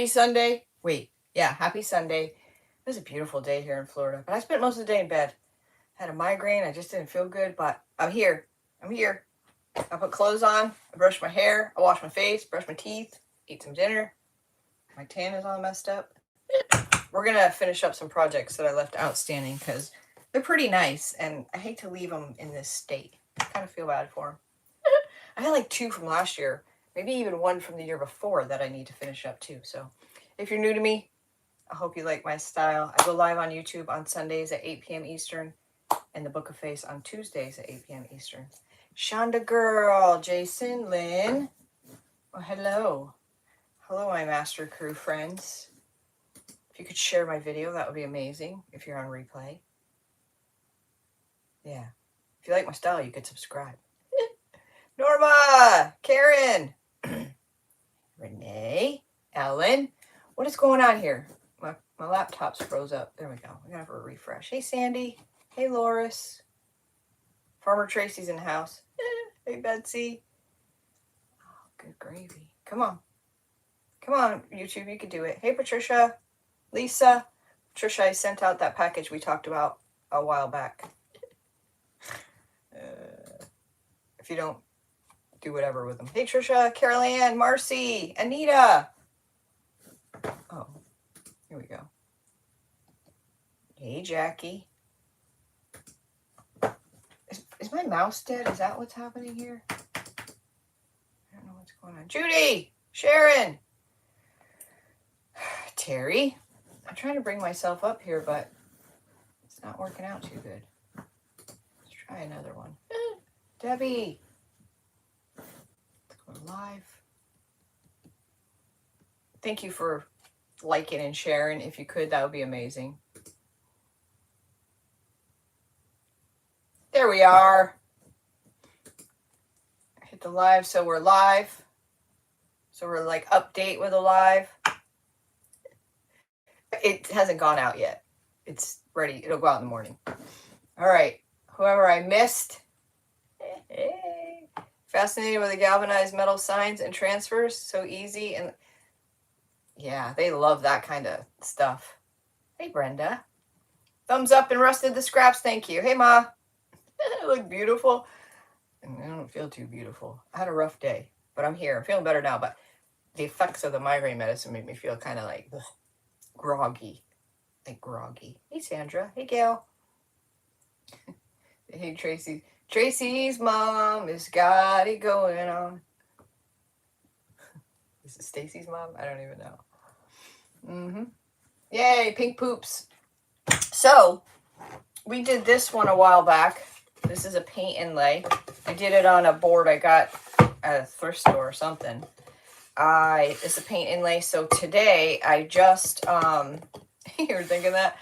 Sunday. Wait, yeah, happy Sunday. It was a beautiful day here in Florida, but I spent most of the day in bed. Had a migraine. I just didn't feel good, but I'm here. I'm here. I put clothes on. I brushed my hair. I washed my face, brushed my teeth, ate some dinner. My tan is all messed up. We're going to finish up some projects that I left outstanding because they're pretty nice, and I hate to leave them in this state. I kind of feel bad for them. I had like 2 from last year, maybe even 1 from the year before that I need to finish up too. So if you're new to me, I hope you like my style. I go live on YouTube on Sundays at 8 p.m. Eastern and the Book of Face on Tuesdays at 8 p.m. Eastern. Shonda Girl, Jason, Lynn. Oh, hello. Hello, my Master Crew friends. If you could share my video, that would be amazing if you're on replay. Yeah. If you like my style, you could subscribe. Norma, Karen, Renee, Ellen. What is going on here? My laptop's froze up. There we go. I'm going to have a refresh. Hey, Sandy. Hey, Loris. Farmer Tracy's in the house. Hey, Betsy. Oh, good gravy. Come on. Come on, YouTube. You can do it. Hey, Patricia. Lisa. Patricia, I sent out that package we talked about a while back. If you don't, do whatever with them. Hey, Trisha, Carol Ann, Marcy, Anita. Oh, here we go. Hey, Jackie. Is my mouse dead? Is that what's happening here? I don't know what's going on. Judy, Sharon, Terry. I'm trying to bring myself up here, but it's not working out too good. Let's try another one. Debbie. Let's go live. Thank you for liking and sharing. If you could, that would be amazing. There we are. Hit the live, so we're live. So we're like update with a live. It hasn't gone out yet. It's ready. It'll go out in the morning. All right. Whoever I missed. Hey. Fascinated with the galvanized metal signs and transfers. So easy. And yeah, they love that kind of stuff. Hey, Brenda. Thumbs up and rusted the scraps. Thank you. Hey, Ma. I look beautiful. And I don't feel too beautiful. I had a rough day, but I'm here. I'm feeling better now, but the effects of the migraine medicine made me feel kind of like groggy. Like groggy. Hey, Sandra. Hey, Gail. Hey, Tracy. Tracy's mom has got it going on. Is it Stacy's mom? I don't even know. Yay, pink poops. So, we did this one a while back. This is a paint inlay. I did it on a board I got at a thrift store or something. It's a paint inlay. So today I just, you were thinking that,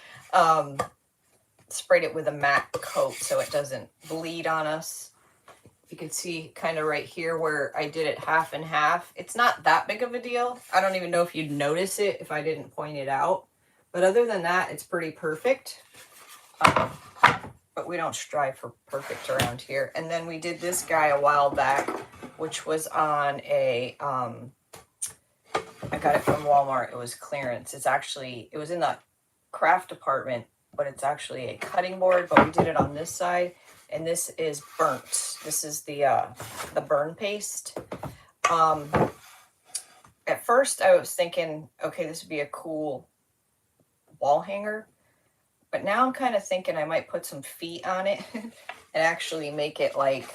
sprayed it with a matte coat so it doesn't bleed on us. You can see kind of right here where I did it half and half. It's not that big of a deal. I don't even know if you'd notice it if I didn't point it out. But other than that, it's pretty perfect. But we don't strive for perfect around here. And then we did this guy a while back, which was on a, I got it from Walmart. It was clearance. It was in the craft department, but it's actually a cutting board, but we did it on this side. And this is burnt. This is the burn paste. At first I was thinking, okay, this would be a cool wall hanger. But now I'm kind of thinking I might put some feet on it and actually make it like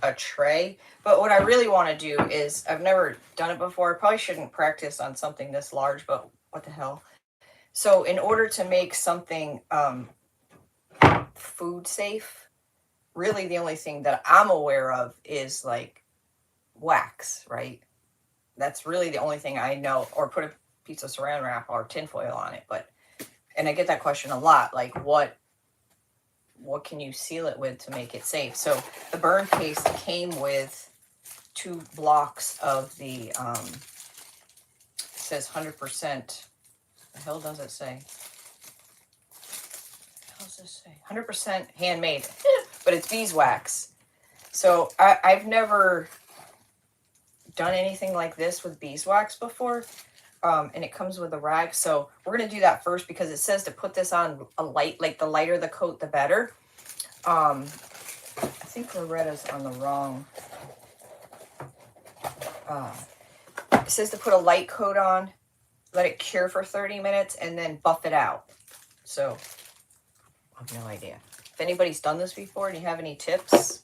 a tray. But what I really want to do is, I've never done it before. I probably shouldn't practice on something this large, but what the hell. So in order to make something food safe, really the only thing that I'm aware of is like wax, right? That's really the only thing I know, or put a piece of saran wrap or tinfoil on it. And I get that question a lot, like what can you seal it with to make it safe? So the burn paste came with 2 blocks of the, it says 100%, the hell does it say? What does this say? 100% handmade, but it's beeswax. So I've never done anything like this with beeswax before. and it comes with a rag. So we're going to do that first because it says to put this on a light, like the lighter the coat, the better. I think Loretta's on the wrong. It says to put a light coat on, let it cure for 30 minutes, and then buff it out. So I have no idea. If anybody's done this before and you have any tips,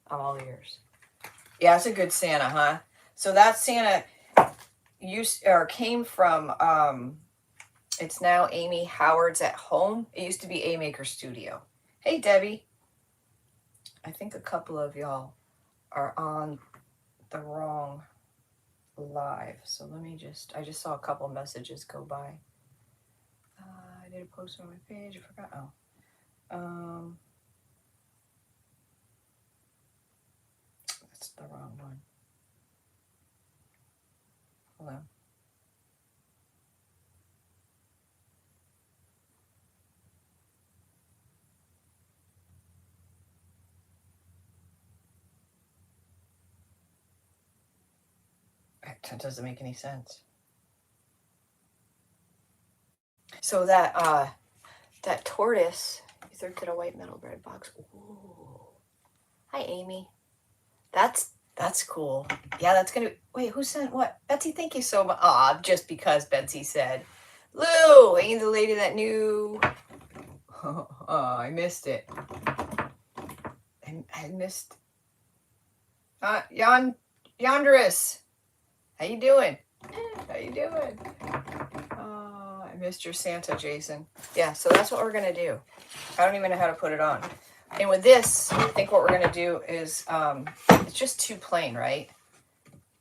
I'm all ears. Yeah, it's a good Santa, huh? So that Santa came from, it's now Amy Howard's at Home. It used to be A Maker Studio. Hey, Debbie. I think a couple of y'all are on the wrong live. So let me I just saw a couple messages go by. I did a post on my page. I forgot. Oh. That's the wrong one. Hold on. That doesn't make any sense. So that tortoise, you thrifted a white metal bread box. Ooh. Hi, Amy. That's cool. Yeah, that's gonna. Wait, who sent what? Betsy, thank you so much. Ah, just because Betsy said, Lou, ain't the lady that knew. Oh, I missed it. I missed. Yandris, how you doing? How you doing? I missed your Santa, Jason. Yeah, so that's what we're gonna do. I don't even know how to put it on. And with this, I think what we're gonna do is, it's just too plain, right?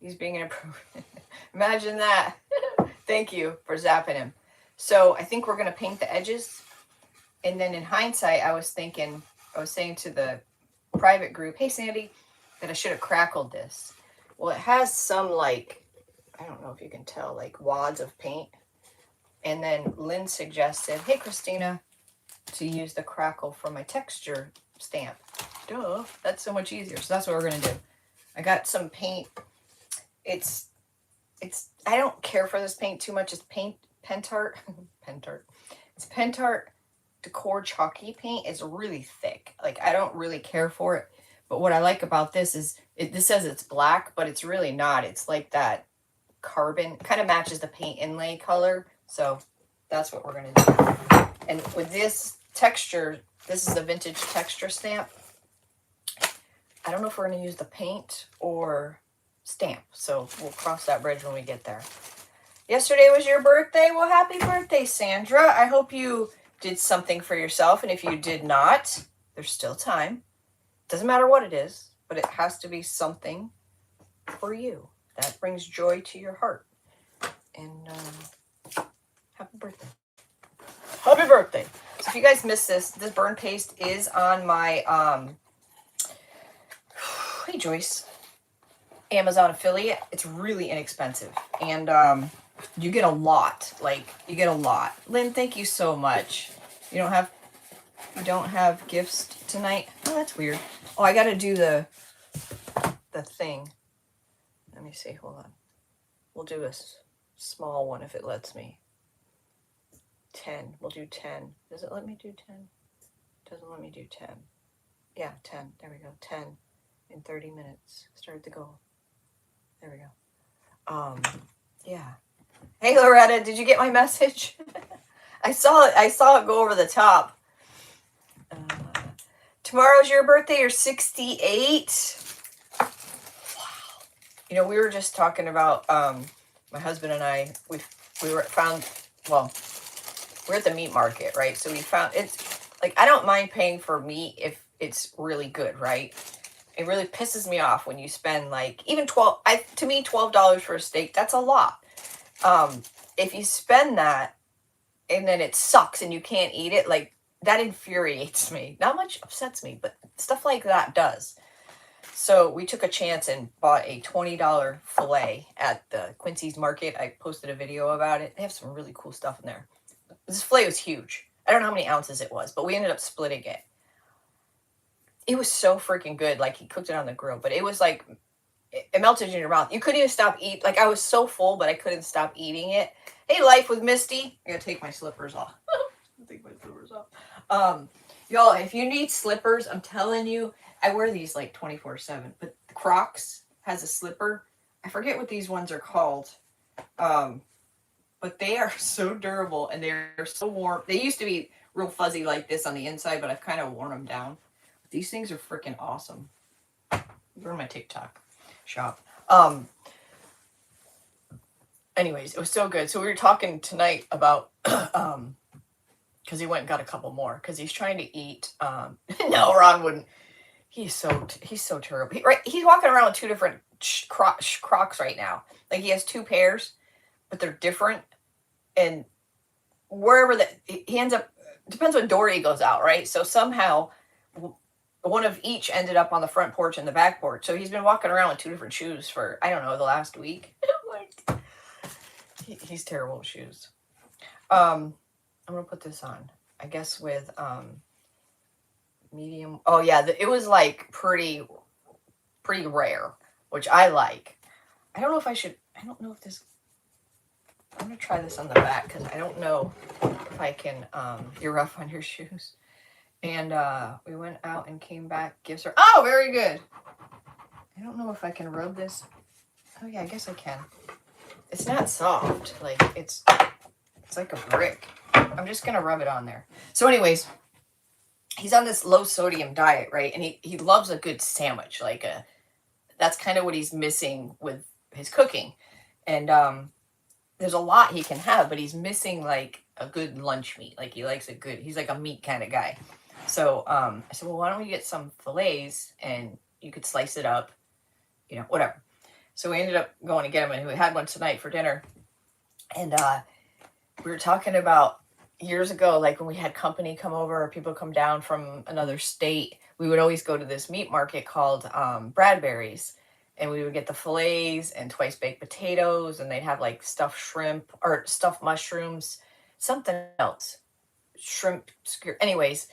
He's being inappropriate. Imagine that. Thank you for zapping him. So I think we're gonna paint the edges. And then in hindsight, I was saying to the private group, hey, Sandy, that I should have crackled this. Well, it has some, like, I don't know if you can tell, like wads of paint. And then Lynn suggested, hey, Christina, to use the Crackle for my texture stamp. Duh, that's so much easier. So that's what we're going to do. I got some paint. It's, I don't care for this paint too much. It's Pentart. It's Pentart Decor Chalky paint. It's really thick. Like, I don't really care for it. But what I like about this is, this says it's black, but it's really not. It's like that carbon, kind of matches the paint inlay color. So that's what we're going to do. And with this texture, this is a vintage texture stamp. I don't know if we're going to use the paint or stamp. So we'll cross that bridge when we get there. Yesterday was your birthday. Well, happy birthday, Sandra. I hope you did something for yourself. And if you did not, there's still time. Doesn't matter what it is, but it has to be something for you that brings joy to your heart. And happy birthday. Happy birthday. So if you guys missed this burn paste is on my, hey Joyce, Amazon affiliate. It's really inexpensive. And you get a lot. Like, you get a lot. Lynn, thank you so much. You don't have gifts tonight? Oh, that's weird. Oh, I gotta do the thing. Let me see, hold on. We'll do a small one if it lets me. 10, we'll do 10. Does it let me do 10? Doesn't let me do 10. Yeah, 10, there we go, 10 in 30 minutes. Start the goal. There we go. Yeah. Hey, Loretta, did you get my message? I saw it go over the top. Tomorrow's your birthday. You're 68. Wow. You know, we were just talking about my husband and I. We're at the meat market, right? So we found it's like, I don't mind paying for meat if it's really good, right? It really pisses me off when you spend like even to me $12 for a steak. That's a lot. If you spend that and then it sucks and you can't eat it, like, that infuriates me. Not much upsets me, but stuff like that does. So we took a chance and bought a $20 filet at the Quincy's Market. I posted a video about it. They have some really cool stuff in there. This filet was huge. I don't know how many ounces it was, but we ended up splitting it. It was so freaking good. Like, he cooked it on the grill, but it was like it melted in your mouth. You couldn't even stop eating. Like, I was so full, but I couldn't stop eating it. Hey, Life with Misty. I gotta take my slippers off. Take my slippers off. Y'all, if you need slippers, I'm telling you, I wear these like 24/7. But Crocs has a slipper. I forget what these ones are called. But they are so durable and they're so warm. They used to be real fuzzy like this on the inside, but I've kind of worn them down. These things are freaking awesome. They're in my TikTok shop. Anyways, it was so good. So we were talking tonight about because he went and got a couple more because he's trying to eat. No, Ron wouldn't. He's so terrible. He's walking around with two different Crocs right now. Like, he has two pairs, but they're different. And wherever he ends up, depends what door he goes out, right? So somehow one of each ended up on the front porch and the back porch. So he's been walking around with two different shoes for, I don't know, the last week. Like, he's terrible with shoes. I'm gonna put this on, I guess, with medium. Oh yeah, it was like pretty rare, which I like. I don't know if this, I'm gonna try this on the back because I don't know if I can. You're rough on your shoes. And we went out and came back. Gives her. Oh, very good. I don't know if I can rub this. Oh yeah, I guess I can. It's not soft. Like, it's like a brick. I'm just gonna rub it on there. So anyways, he's on this low sodium diet, right? And he loves a good sandwich. Like, that's kind of what he's missing with his cooking. And there's a lot he can have, but he's missing like a good lunch meat. Like, he's like a meat kind of guy. So I said, well, why don't we get some fillets and you could slice it up, whatever. So we ended up going to get him, and we had one tonight for dinner. And we were talking about years ago, like when we had company come over or people come down from another state, we would always go to this meat market called Bradbury's. And we would get the fillets and twice baked potatoes, and they'd have like stuffed shrimp or stuffed mushrooms, something else, shrimp skewer. Anyways,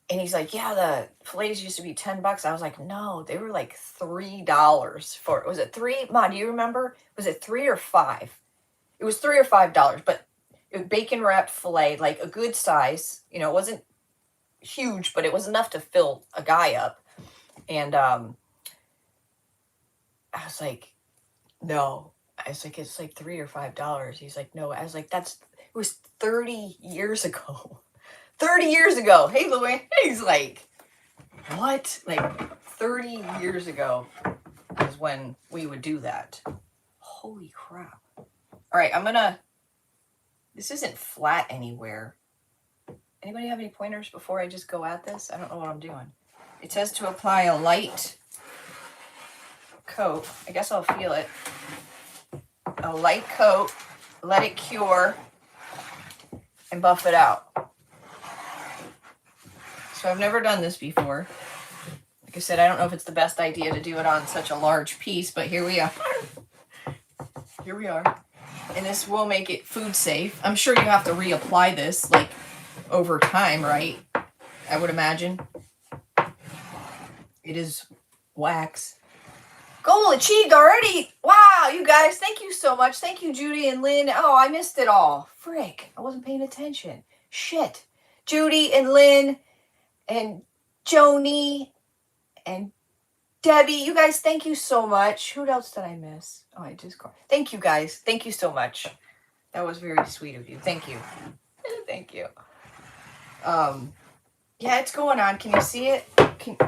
and he's like, yeah, the fillets used to be $10. I was like, no, they were like $3 for. Was it $3? Ma, do you remember? Was it $3 or $5? It was $3 or $5, but it was bacon wrapped fillet, like a good size. It wasn't huge, but it was enough to fill a guy up. And I was like, no. I was like, it's like $3 or $5. He's like, no. I was like, it was 30 years ago. 30 years ago. Hey, Louie. He's like, what? Like, 30 years ago is when we would do that. Holy crap. All right, this isn't flat anywhere. Anybody have any pointers before I just go at this? I don't know what I'm doing. It says to apply a light coat. I guess I'll feel it. A light coat, let it cure, and buff it out. So I've never done this before. Like I said, I don't know if it's the best idea to do it on such a large piece, but here we are. Here we are. And this will make it food safe. I'm sure you have to reapply this like over time, right? I would imagine. It is wax. Goal achieved already. Wow, you guys, thank you so much. Thank you, Judy and Lynn. Oh, I missed it all. Frick, I wasn't paying attention. Shit. Judy and Lynn and Joni and Debbie, you guys, thank you so much. Who else did I miss? Oh, I just called. Thank you, guys. Thank you so much. That was very sweet of you. Thank you. Thank you. Yeah, it's going on. Can you see it?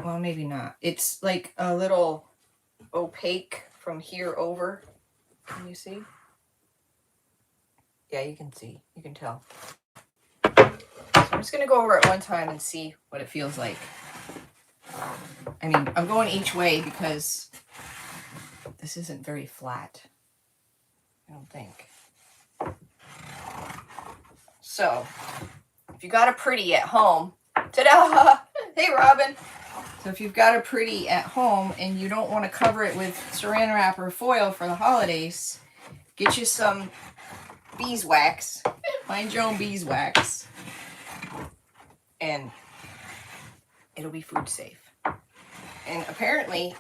Well, maybe not. It's like a little opaque from here over. Can you see? Yeah, you can see. You can tell. So I'm just going to go over it one time and see what it feels like. I mean, I'm going each way because this isn't very flat. I don't think. So, if you got a pretty at home, ta-da! Hey, Robin! So if you've got a pretty at home and you don't want to cover it with saran wrap or foil for the holidays, get you some beeswax. Find your own beeswax. And it'll be food safe. And apparently,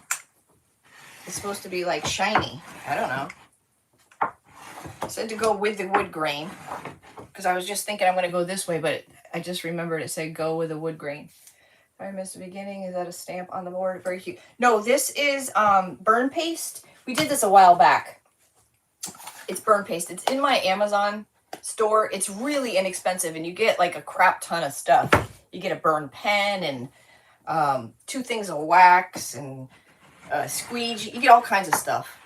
It's supposed to be like shiny. I don't know. It said to go with the wood grain because I was just thinking I'm going to go this way, but I just remembered it said go with the wood grain. I missed the beginning. Is that a stamp on the board? Very cute. No, this is burn paste. We did this a while back. It's burn paste. It's in my Amazon store. It's really inexpensive, and you get like a crap ton of stuff. You get a burn pen and 2 things of wax and squeegee. You get all kinds of stuff.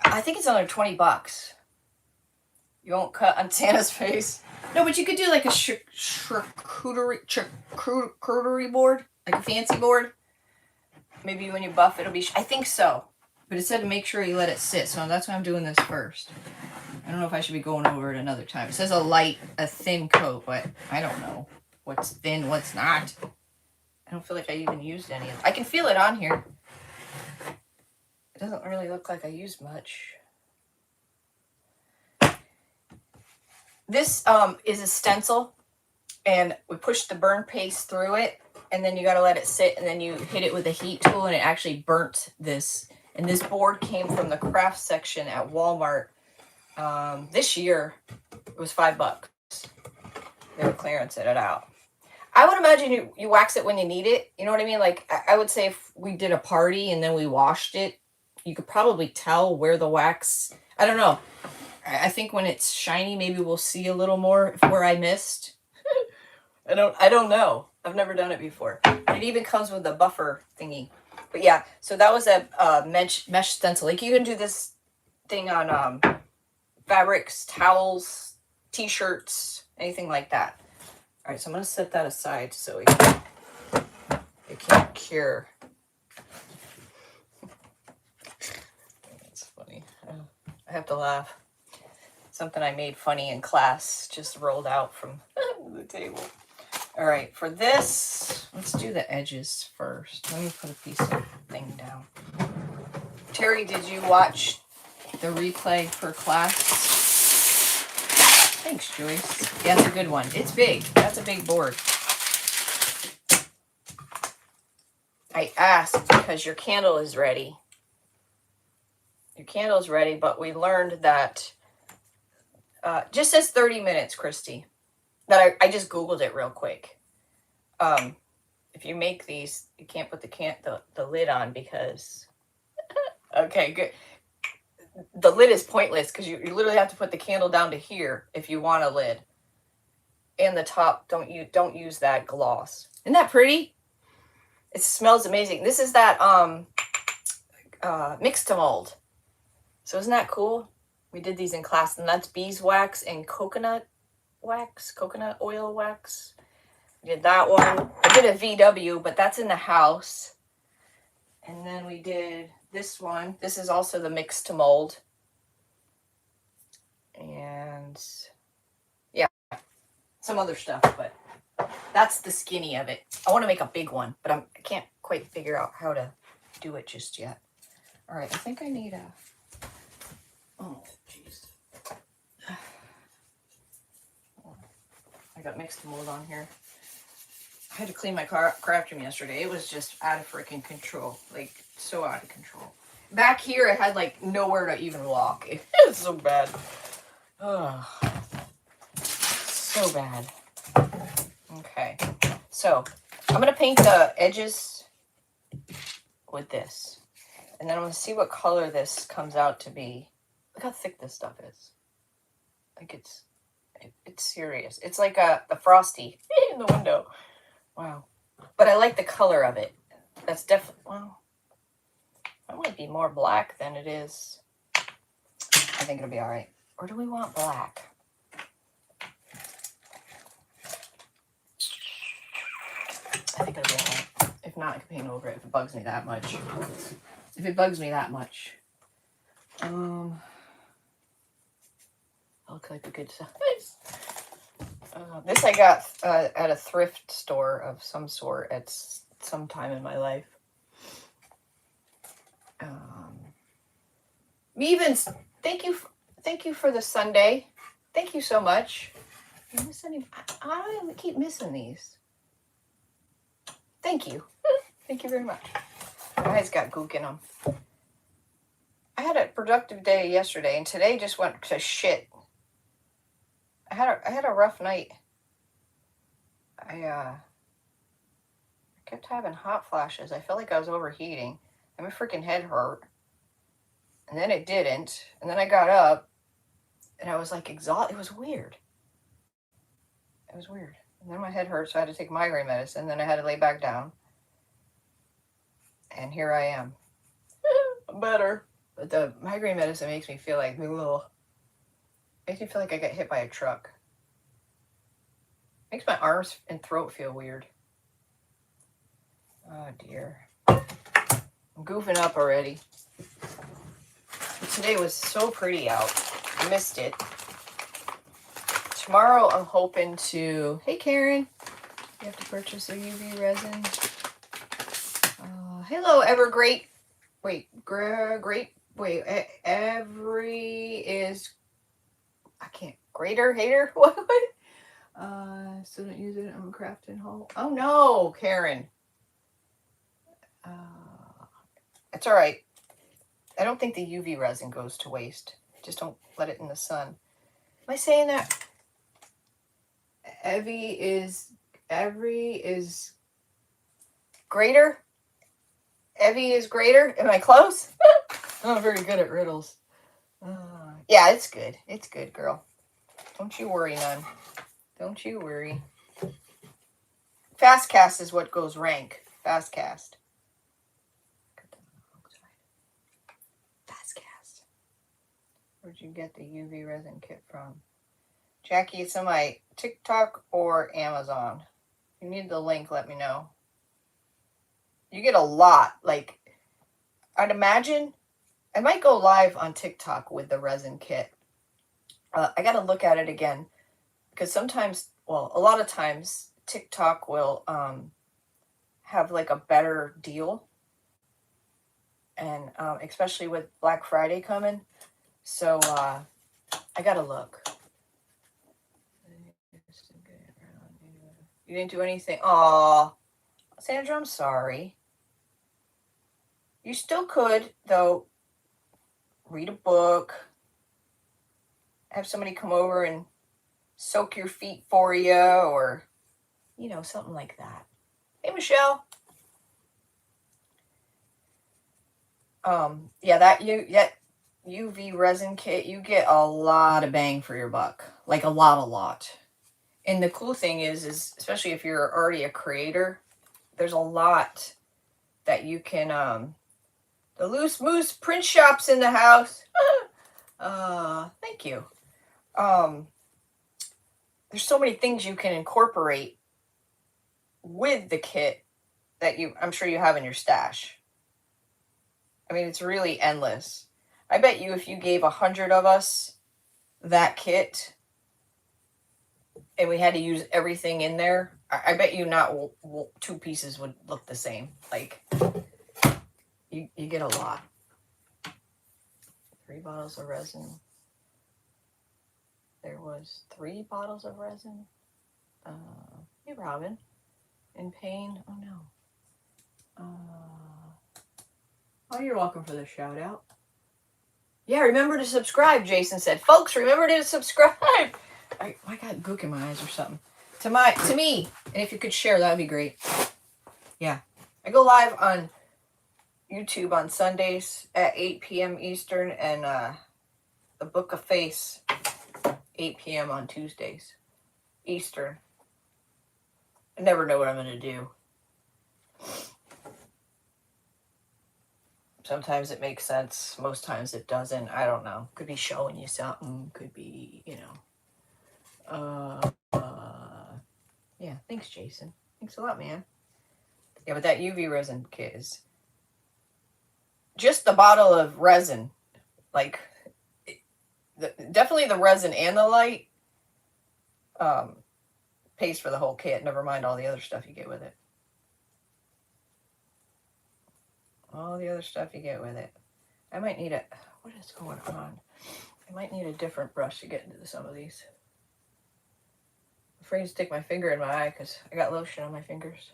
I think it's under 20 bucks. You won't cut on Santa's face. No, but you could do like a charcuterie board, like a fancy board. Maybe when you buff, it'll be, I think so. But it said to make sure you let it sit, so that's why I'm doing this first. I don't know if I should be going over it another time. It says a thin coat, but I don't know what's thin, what's not. I don't feel like I even used any of it. I can feel it on here. It doesn't really look like I used much. This is a stencil, and we push the burn paste through it, and then you got to let it sit, and then you hit it with a heat tool, and it actually burnt this. And this board came from the craft section at Walmart this year. It was $5. They were clearancing it out. I would imagine you wax it when you need it. You know what I mean? Like, I would say if we did a party and then we washed it, you could probably tell where the wax, I don't know. I think when it's shiny, maybe we'll see a little more where I missed. I don't know. I've never done it before. It even comes with a buffer thingy. But yeah, so that was a mesh stencil. Like, you can do this thing on fabrics, towels, t-shirts, anything like that. All right, so I'm going to set that aside so it can't cure. That's funny. I have to laugh. Something I made funny in class just rolled out from the table. All right, for this, let's do the edges first. Let me put a piece of thing down. Terry, did you watch the replay for class? Thanks, Joyce. Yeah, that's a good one. It's big. That's a big board. I asked because your candle is ready. Your candle is ready, but we learned that just says 30 minutes, Christy. That I just Googled it real quick. If you make these, you can't put the lid on because... Okay, good. The lid is pointless because you literally have to put the candle down to here if you want a lid. And the top, don't use that gloss. Isn't that pretty? It smells amazing. This is that mix to mold. So isn't that cool? We did these in class, and that's beeswax and coconut wax, coconut oil wax. We did that one. I did a VW, but that's in the house. And then we did this one. This is also the mix to mold. And yeah, some other stuff, but that's the skinny of it. I want to make a big one, but I can't quite figure out how to do it just yet. All right, I think I need a... Oh, jeez. I got mixed mold on here. I had to clean my craft room yesterday. It was just out of freaking control. Like, so out of control. Back here, I had, like, nowhere to even walk. It was so bad. Oh, so bad. Okay. So, I'm going to paint the edges with this. And then I'm going to see what color this comes out to be. Look how thick this stuff is. Like, it's serious. It's like the Frosty in the window. Wow. But I like the color of it. That's definitely, well, that might be more black than it is. I think it'll be all right. Or do we want black? I think it'll be all right. If not, I can paint over it if it bugs me that much. If it bugs me that much. Look like a good size. This I got at a thrift store of some sort at some time in my life. Thank you for the sundae. Thank you so much. I keep missing these. Thank you. Thank you very much. My eyes got gook in them. I had a productive day yesterday, and today just went to shit. I had a rough night. I kept having hot flashes. I felt like I was overheating, and my freaking head hurt. And then it didn't. And then I got up, and I was like exhausted. It was weird. It was weird. And then my head hurt, so I had to take migraine medicine. Then I had to lay back down. And here I am. Better. But the migraine medicine makes me feel like, makes me feel like I got hit by a truck. Makes my arms and throat feel weird. Oh dear. I'm goofing up already. Today was so pretty out. I missed it. Tomorrow I'm hoping to... Hey Karen. You have to purchase a UV resin. Hello Evergreat. Wait, great. Wait, every is... I can't... Greater? Hater? What? Still don't use it on craft and haul. Oh no, Karen. It's all right. I don't think the UV resin goes to waste. Just don't let it in the sun. Am I saying that? Every is greater? Evie is greater? Am I close? I'm not very good at riddles. Yeah, it's good. It's good, girl. Don't you worry none. Don't you worry. Fast cast is what goes rank. Fast cast. Fast cast. Where'd you get the UV resin kit from? Jackie, it's on my TikTok or Amazon. If you need the link, let me know. You get a lot. Like, I'd imagine I might go live on TikTok with the resin kit. I got to look at it again. Because sometimes, well, a lot of times, TikTok will have like a better deal. And especially with Black Friday coming. So I got to look. You didn't do anything. Aw. Sandra, I'm sorry. You still could, though, read a book. Have somebody come over and soak your feet for you, or, you know, something like that. Hey, Michelle. Yeah, that UV resin kit, you get a lot of bang for your buck. Like a lot. And the cool thing is especially if you're already a creator, there's a lot that you can, the Loose Moose print shop's in the house. Thank you. There's so many things you can incorporate with the kit that I'm sure you have in your stash. I mean, it's really endless. I bet you if you gave 100 of us that kit and we had to use everything in there, I bet you not two pieces would look the same. Like, you get a lot. 3 bottles of resin. There was 3 bottles of resin. Hey, Robin. In pain? Oh, no. Oh, you're welcome for the shout out. Yeah, remember to subscribe, Jason said. Folks, remember to subscribe. I got gook in my eyes or something. To me. And if you could share, that would be great. Yeah. I go live on YouTube on Sundays at 8 p.m. Eastern, and the Book of Face 8 p.m. on Tuesdays Eastern. I never know what I'm going to do. Sometimes it makes sense. Most times it doesn't. I don't know. Could be showing you something. Could be, you know. Yeah, thanks, Jason. Thanks a lot, man. Yeah, but that UV resin kit is just the bottle of resin. Like, definitely the resin and the light pays for the whole kit. Never mind all the other stuff you get with it. All the other stuff you get with it. I might need what is going on? I might need a different brush to get into some of these. I'm afraid to stick my finger in my eye because I got lotion on my fingers.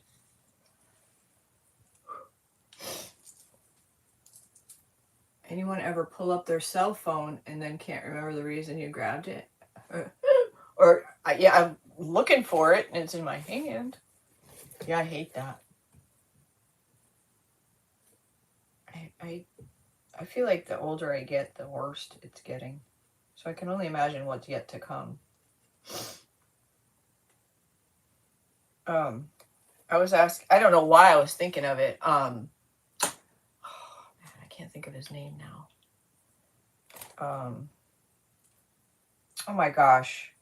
Anyone ever pull up their cell phone and then can't remember the reason you grabbed it? Or yeah, I'm looking for it and it's in my hand. Yeah, I hate that. I feel like the older I get, the worse it's getting. So I can only imagine what's yet to come. I was asked, I don't know why I was thinking of it. Oh, man, I can't think of his name now. Oh my gosh.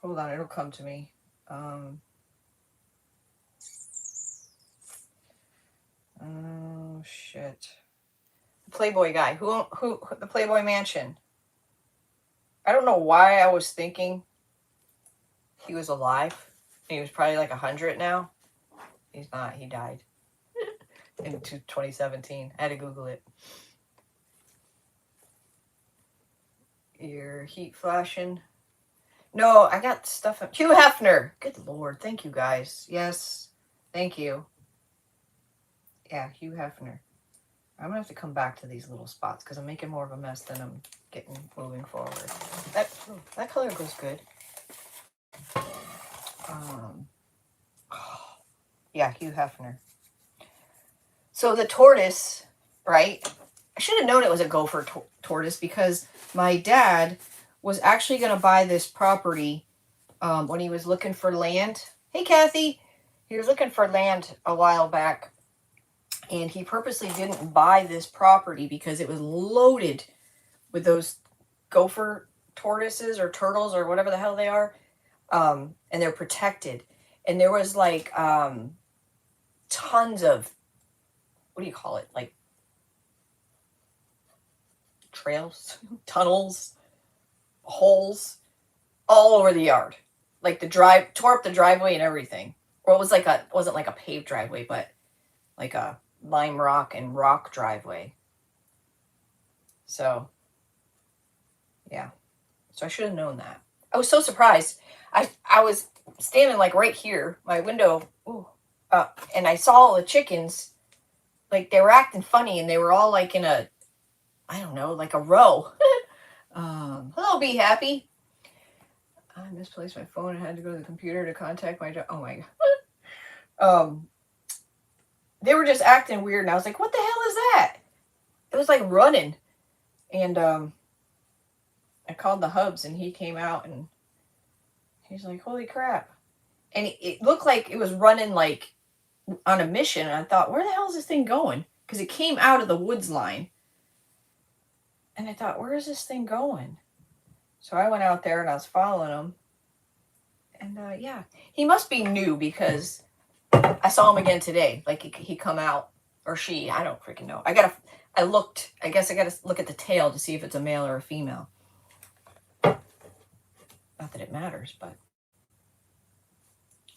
Hold on, it'll come to me. Oh shit. The Playboy guy. Who the Playboy Mansion. I don't know why I was thinking he was alive. He was probably like 100 now. He's not. He died in 2017. I had to Google it. Your heat flashing. No, I got stuff. Hugh Hefner. Good Lord. Thank you, guys. Yes. Thank you. Yeah, Hugh Hefner. I'm going to have to come back to these little spots because I'm making more of a mess than I'm getting moving forward. That color goes good. Yeah, Hugh Hefner. So the tortoise, right? I should have known it was a gopher tortoise because my dad was actually going to buy this property when he was looking for land. Hey, Kathy. He was looking for land a while back, and he purposely didn't buy this property because it was loaded with those gopher tortoises or turtles or whatever the hell they are, and they're protected. And there was like tons of, what do you call it? Like trails, tunnels, holes all over the yard. Like tore up the driveway and everything. Or it wasn't like a paved driveway, but like a lime rock and rock driveway. So, yeah. So I should have known that. I was so surprised. I was standing like right here, my window, and I saw all the chickens, like they were acting funny, and they were all like in a, I don't know, like a row. Hello, Be Happy. I misplaced my phone and had to go to the computer to contact my job. Oh my god. They were just acting weird, and I was like, what the hell is that? It was like running. And I called the hubs, and he came out, and he's like, holy crap. And it looked like it was running like on a mission, and I thought, where the hell is this thing going? Because it came out of the woods line. And I thought, where is this thing going? So I went out there, and I was following him. And yeah, he must be new because I saw him again today. Like he come out, or she, I don't freaking know. I guess I gotta look at the tail to see if it's a male or a female. Not that it matters, but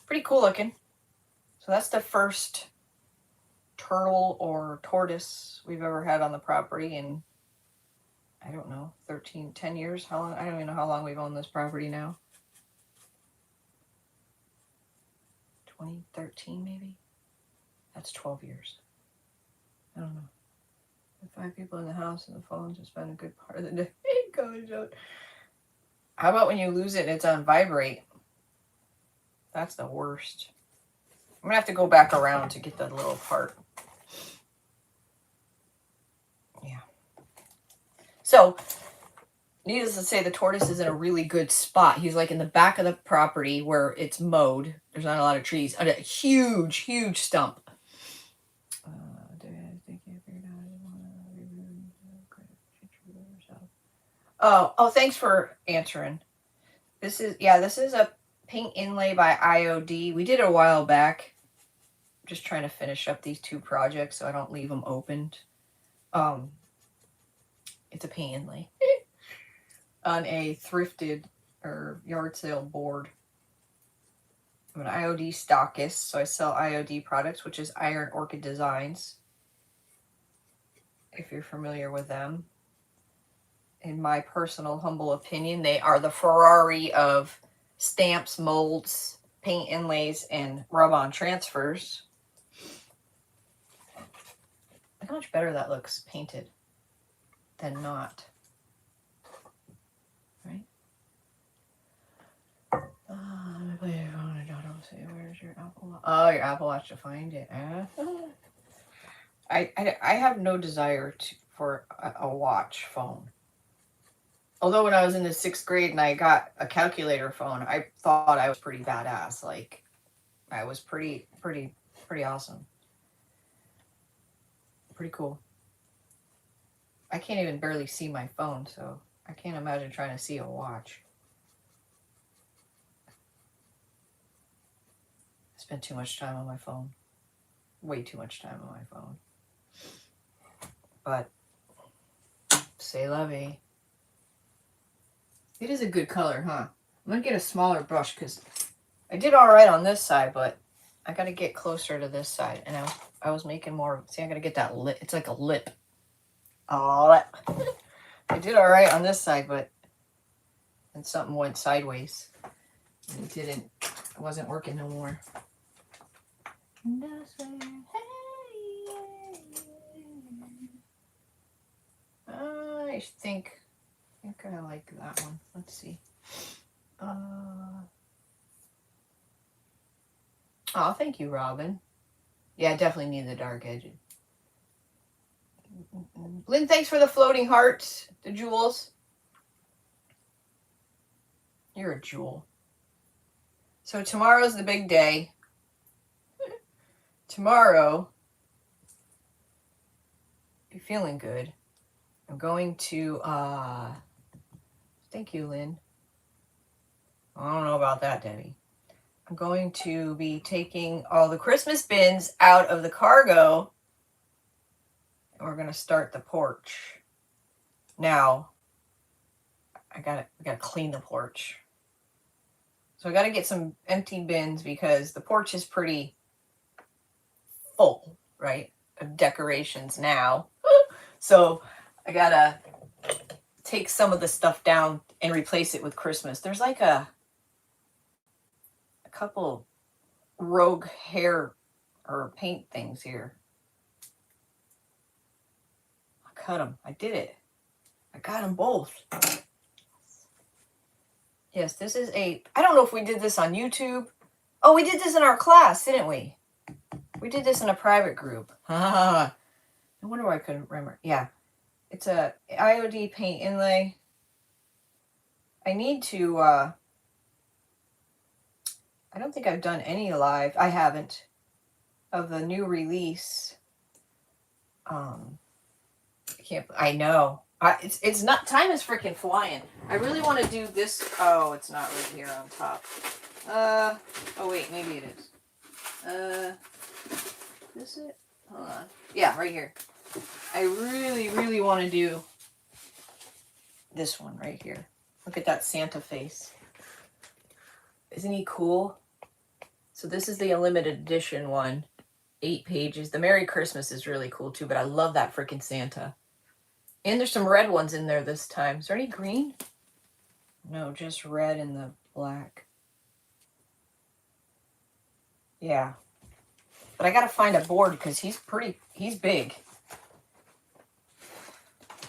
pretty cool looking. So that's the first turtle or tortoise we've ever had on the property in, I don't know, 10 years. How long? I don't even know how long we've owned this property now. 2013 maybe? That's 12 years. I don't know. With 5 people in the house and the phones, it's been a good part of the day. How about when you lose it and it's on vibrate? That's the worst. I'm going to have to go back around to get that little part. Yeah. So, needless to say, the tortoise is in a really good spot. He's like in the back of the property where it's mowed. There's not a lot of trees. And a huge, huge stump. Oh, thanks for answering. This is a paint inlay by IOD. We did it a while back. Just trying to finish up these 2 projects so I don't leave them opened. It's a paint inlay on a thrifted or yard sale board. I'm an IOD stockist, so I sell IOD products, which is Iron Orchid Designs, if you're familiar with them. In my personal humble opinion, they are the Ferrari of stamps, molds, paint inlays, and rub-on transfers. Look how much better that looks painted. than not. Right? Where's your Apple Watch? Oh, your Apple Watch to find it. I have no desire for a watch phone. Although when I was in the 6th grade and I got a calculator phone, I thought I was pretty badass. Like, I was pretty awesome. Pretty cool. I can't even barely see my phone, so I can't imagine trying to see a watch. I spend too much time on my phone. Way too much time on my phone. But, c'est la vie. It is a good color, huh? I'm going to get a smaller brush because I did all right on this side, but I got to get closer to this side. And I was making more. See, I got to get that lip. It's like a lip. Oh, I did all right on this side, but then something went sideways. And it wasn't working no more. I think I like that one. Let's see. Oh, thank you, Robin. Yeah, I definitely need the dark edges. Lynn, thanks for the floating hearts, the jewels. You're a jewel. So tomorrow's the big day. Tomorrow, be feeling good. I'm going to, thank you, Lynn. I don't know about that, Debbie. I'm going to be taking all the Christmas bins out of the cargo. And we're going to start the porch. Now, I gotta clean the porch. So I got to get some empty bins because the porch is pretty full, right, of decorations now. So I got to take some of the stuff down and replace it with Christmas. There's like a couple rogue hair or paint things here. I cut them. I did it. I got them both. Yes, this is I don't know if we did this on YouTube. Oh, we did this in our class, didn't we? We did this in a private group. I wonder why I couldn't remember. Yeah. It's a IOD paint inlay. I need to, I don't think I've done any live. I haven't. Of the new release. I know. It's not, time is freaking flying. I really want to do this. Oh, it's not right here on top. Oh wait, maybe it is. Is it? Hold on. Yeah, right here. I really want to do this one right here. Look at that Santa face. Isn't he cool? So this is the limited edition one. 8 pages. The Merry Christmas is really cool too, but I love that freaking Santa. And there's some red ones in there this time. Is there any green? No, just red and the black. Yeah. But I gotta find a board because he's big.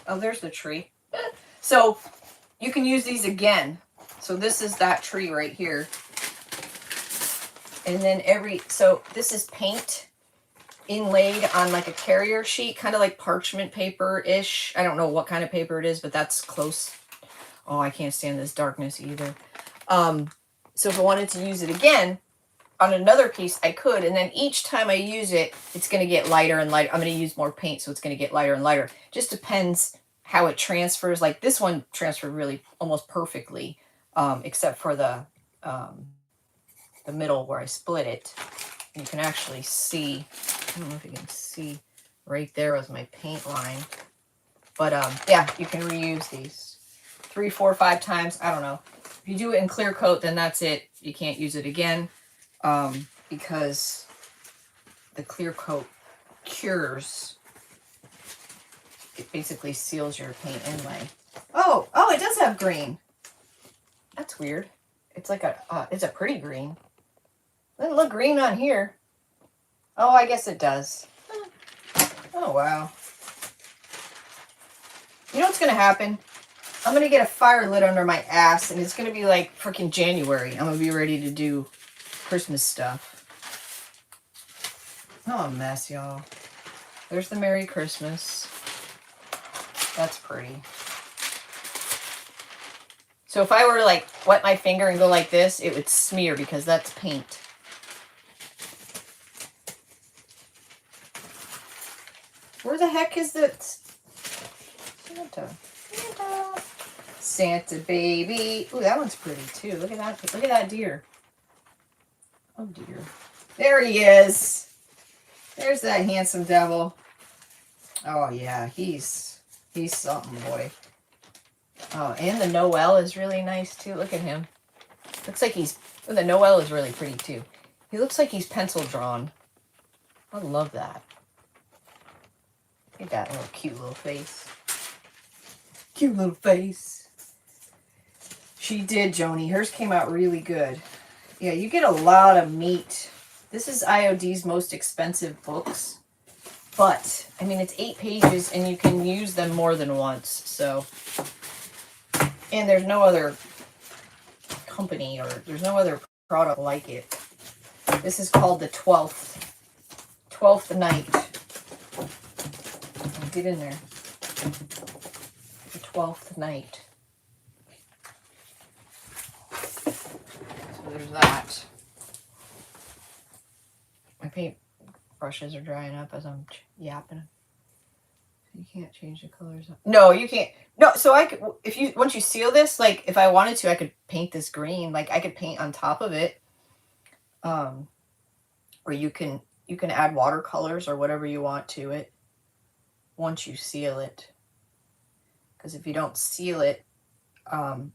Oh, there's the tree. So you can use these again. So this is that tree right here. And then so this is paint inlaid on like a carrier sheet, kind of like parchment paper-ish. I don't know what kind of paper it is, but that's close. Oh, I can't stand this darkness either. So if I wanted to use it again on another piece, I could. And then each time I use it, it's going to get lighter and lighter. I'm going to use more paint, so it's going to get lighter and lighter. Just depends how it transfers. Like this one transferred really almost perfectly, except for the middle where I split it. You can actually see, I don't know if you can see, right there was my paint line. But yeah, you can reuse these 3, 4, 5 times. I don't know. If you do it in clear coat, then that's it. You can't use it again because the clear coat cures. It basically seals your paint inlay. Oh, it does have green. That's weird. It's like it's a pretty green. Doesn't look green on here. Oh, I guess it does. Oh, wow. You know what's going to happen? I'm going to get a fire lit under my ass, and it's going to be like freaking January. I'm going to be ready to do Christmas stuff. Oh, a mess, y'all. There's the Merry Christmas. That's pretty. So if I were to like wet my finger and go like this, it would smear because that's paint. Where the heck is that? Santa. Santa. Santa baby. Ooh, that one's pretty too. Look at that. Look at that deer. Oh dear. There he is. There's that handsome devil. Oh yeah, he's something, boy. Oh, and the Noel is really nice too. Look at him. Looks like the Noel is really pretty too. He looks like he's pencil drawn. I love that. Look at that little cute little face. Cute little face. She did, Joni. Hers came out really good. Yeah, you get a lot of meat. This is IOD's most expensive books. But, I mean, it's 8 pages and you can use them more than once. So, and there's no other company or there's no other product like it. This is called the 12th Night. Get in there. The 12th Night. So there's that. My paint brushes are drying up as I'm yapping. You can't change the colors. No, you can't. No, so I could, once you seal this, like if I wanted to, I could paint this green. Like I could paint on top of it. Or you can add watercolors or whatever you want to it once you seal it. Because if you don't seal it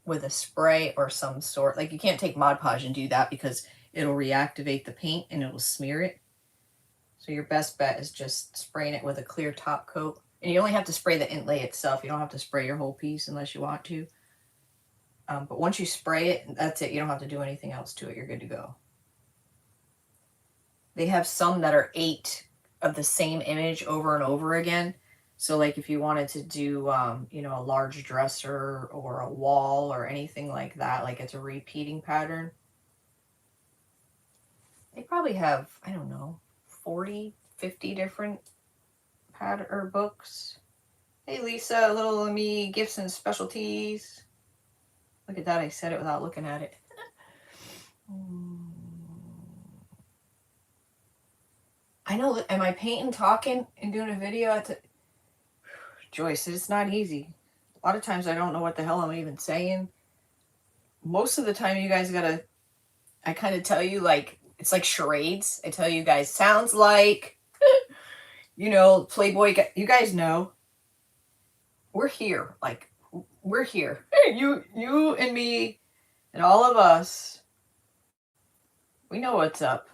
with a spray or some sort, like you can't take Mod Podge and do that because it'll reactivate the paint and it will smear it. So your best bet is just spraying it with a clear top coat. And you only have to spray the inlay itself. You don't have to spray your whole piece unless you want to. But once you spray it, that's it. You don't have to do anything else to it. You're good to go. They have some that are 8 of the same image over and over again. So like if you wanted to do, you know, a large dresser or a wall or anything like that, like it's a repeating pattern. They probably have, I don't know, 40, 50 different pattern or books. Hey Lisa, little me gifts and specialties. Look at that, I said it without looking at it. I know, am I painting, talking, and doing a video at the... Joyce, it's not easy. A lot of times I don't know what the hell I'm even saying. Most of the time you guys gotta... I kind of tell you like... It's like charades. I tell you guys, sounds like... you know, Playboy... You guys know. We're here. Like, we're here. You and me and all of us. We know what's up.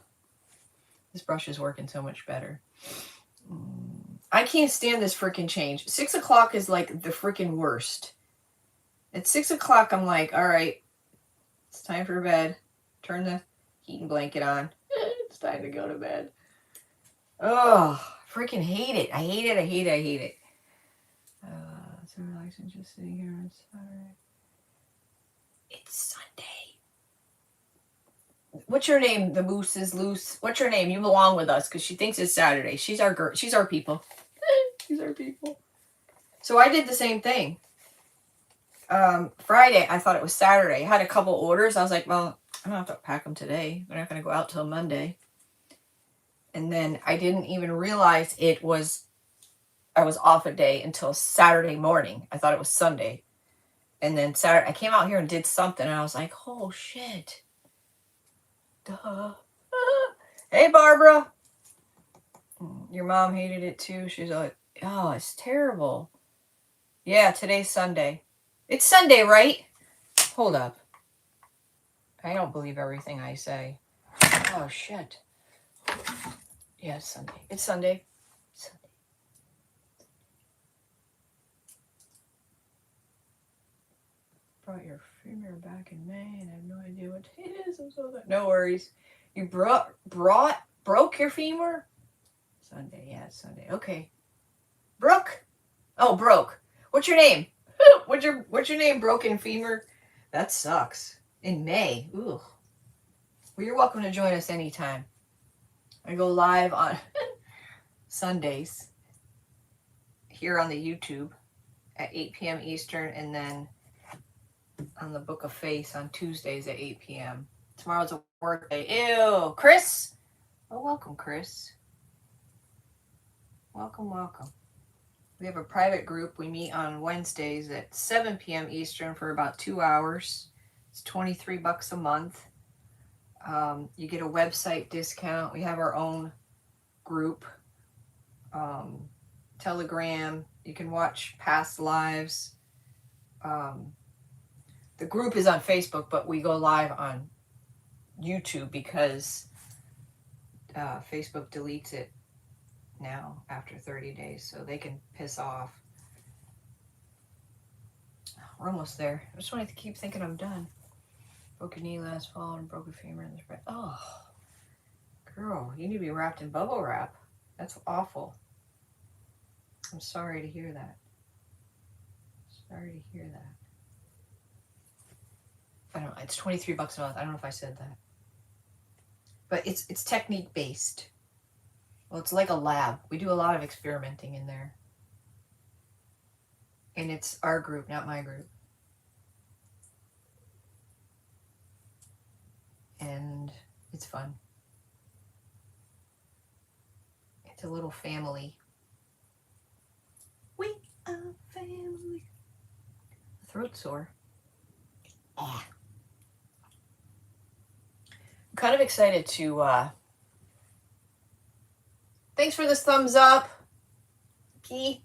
This brush is working so much better. I can't stand this freaking change. 6 o'clock is like the freaking worst. At 6 o'clock, I'm like, all right, it's time for bed. Turn the heating blanket on. It's time to go to bed. Oh, I freaking hate it. I hate it. I hate it. I hate it. So relaxing, just sitting here on Saturday. It's Sunday. What's your name? The moose is loose. What's your name? You belong with us because she thinks it's Saturday. She's our girl. She's our people. She's our people. So I did the same thing. Friday, I thought it was Saturday. I had a couple orders. I was like, well, I don't have to pack them today. They're not going to go out till Monday. And then I didn't even realize I was off a day until Saturday morning. I thought it was Sunday. And then Saturday, I came out here and did something. And I was like, oh, shit. Duh. Hey, Barbara. Your mom hated it too. She's like, oh, it's terrible. Yeah, today's Sunday. It's Sunday, right? Hold up. I don't believe everything I say. Oh, shit. Yeah, it's Sunday. It's Sunday. Sunday. Brought your femur back in May, and I have no idea what it is. I'm so sorry. No worries. You broke your femur? Sunday, yeah, it's Sunday. Okay. Brooke? Oh, broke. What's your name? What's your name? Broken femur? That sucks. In May. Ooh. Well, you're welcome to join us anytime. I go live on Sundays here on the YouTube at 8 p.m. Eastern, and then on the Book of Face on Tuesdays at 8 p.m. Tomorrow's a work day. Ew. Chris? Oh, welcome, Chris. Welcome, welcome. We have a private group. We meet on Wednesdays at 7 p.m. Eastern for about 2 hours. It's $23 a month. You get a website discount. We have our own group. Telegram. You can watch past lives. The group is on Facebook, but we go live on YouTube because Facebook deletes it now after 30 days, so they can piss off. We're almost there. I just wanted to keep thinking I'm done. Broken knee last fall and broken femur in the spread. Oh, girl, you need to be wrapped in bubble wrap. That's awful. I'm sorry to hear that. Sorry to hear that. I don't know. It's $23 a month. I don't know if I said that. But it's technique based. Well, it's like a lab. We do a lot of experimenting in there. And it's our group, not my group. And it's fun. It's a little family. We are family. Throat sore. Ah. I'm kind of excited to thanks for this thumbs up. Key.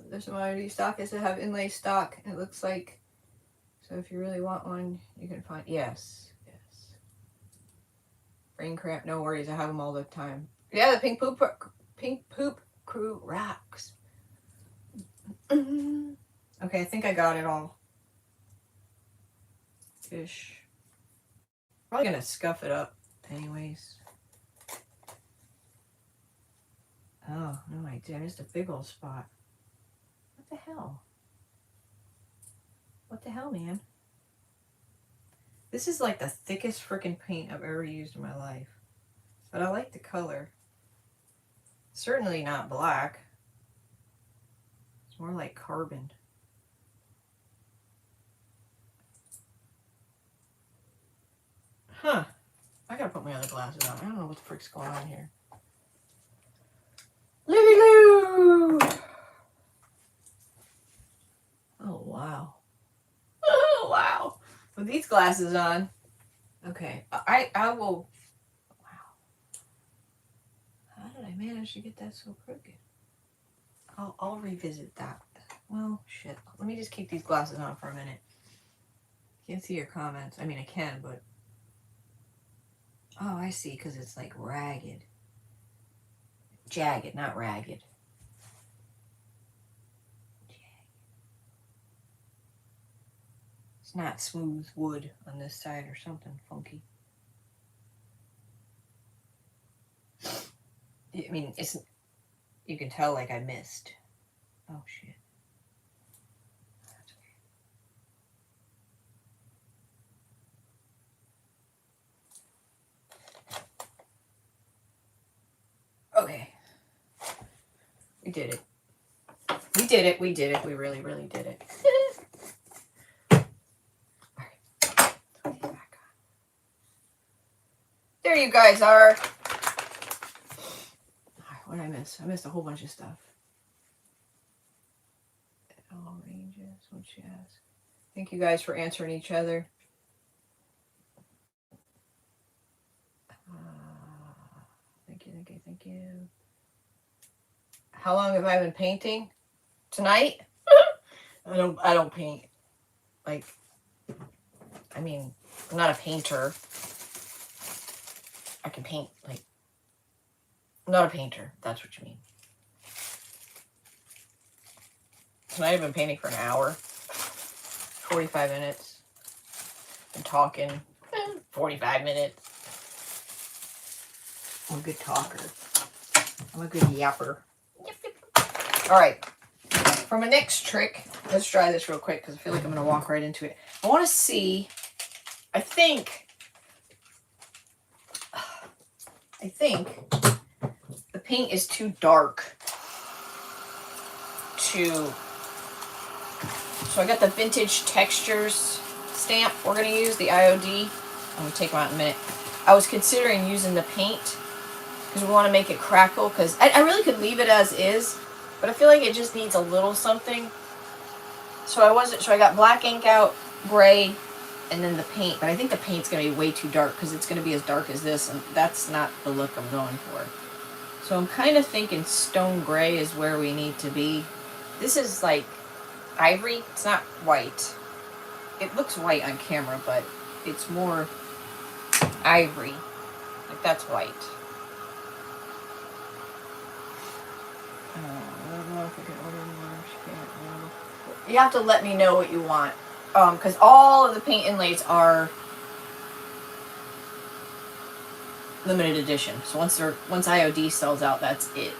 There's some IoT stock that have inlay stock. It looks like, so if you really want one, you can find, yes. Brain cramp, no worries. I have them all the time. Yeah, the pink poop crew rocks. Okay, I think I got it all. Ish. Probably gonna scuff it up anyways. Oh, no, I did. I missed a big old spot. What the hell? What the hell, man? This is like the thickest freaking paint I've ever used in my life. But I like the color. Certainly not black. It's more like carbon. Huh. I gotta put my other glasses on. I don't know what the frick's going on here. Livy Lou! Oh, wow. Oh, wow. With these glasses on. Okay. I will. Wow. How did I manage to get that so crooked? I'll revisit that. Well, shit. Let me just keep these glasses on for a minute. Can't see your comments. I mean, I can, but. Oh, I see, because it's like ragged. Jagged, not ragged. It's not smooth wood on this side or something funky. I mean, it's, you can tell like I missed. Oh shit. That's okay. Okay. We did it. We did it. We did it. We really, really did it. All right. Put these back on. There you guys are. All right, what did I miss? I missed a whole bunch of stuff. All ranges. What'd she ask? Thank you guys for answering each other. Thank you, thank you, thank you. How long have I been painting? Tonight? I don't paint. Like, I mean, I'm not a painter. I can paint, like, I'm not a painter. That's what you mean. Tonight I've been painting for an hour. 45 minutes. Been talking. 45 minutes. I'm a good talker. I'm a good yapper. All right. For my next trick, let's try this real quick because I feel like I'm going to walk right into it. I want to see, I think the paint is too dark so I got the Vintage Textures stamp we're going to use, the IOD. I'm going to take them out in a minute. I was considering using the paint because we want to make it crackle, because I really could leave it as is, but I feel like it just needs a little something. So I got black ink out, gray, and then the paint. But I think the paint's going to be way too dark because it's going to be as dark as this, and that's not the look I'm going for. So I'm kind of thinking stone gray is where we need to be. This is like ivory. It's not white. It looks white on camera, but it's more ivory. Like that's white. You have to let me know what you want, because all of the paint inlays are limited edition. So once IOD sells out, that's it.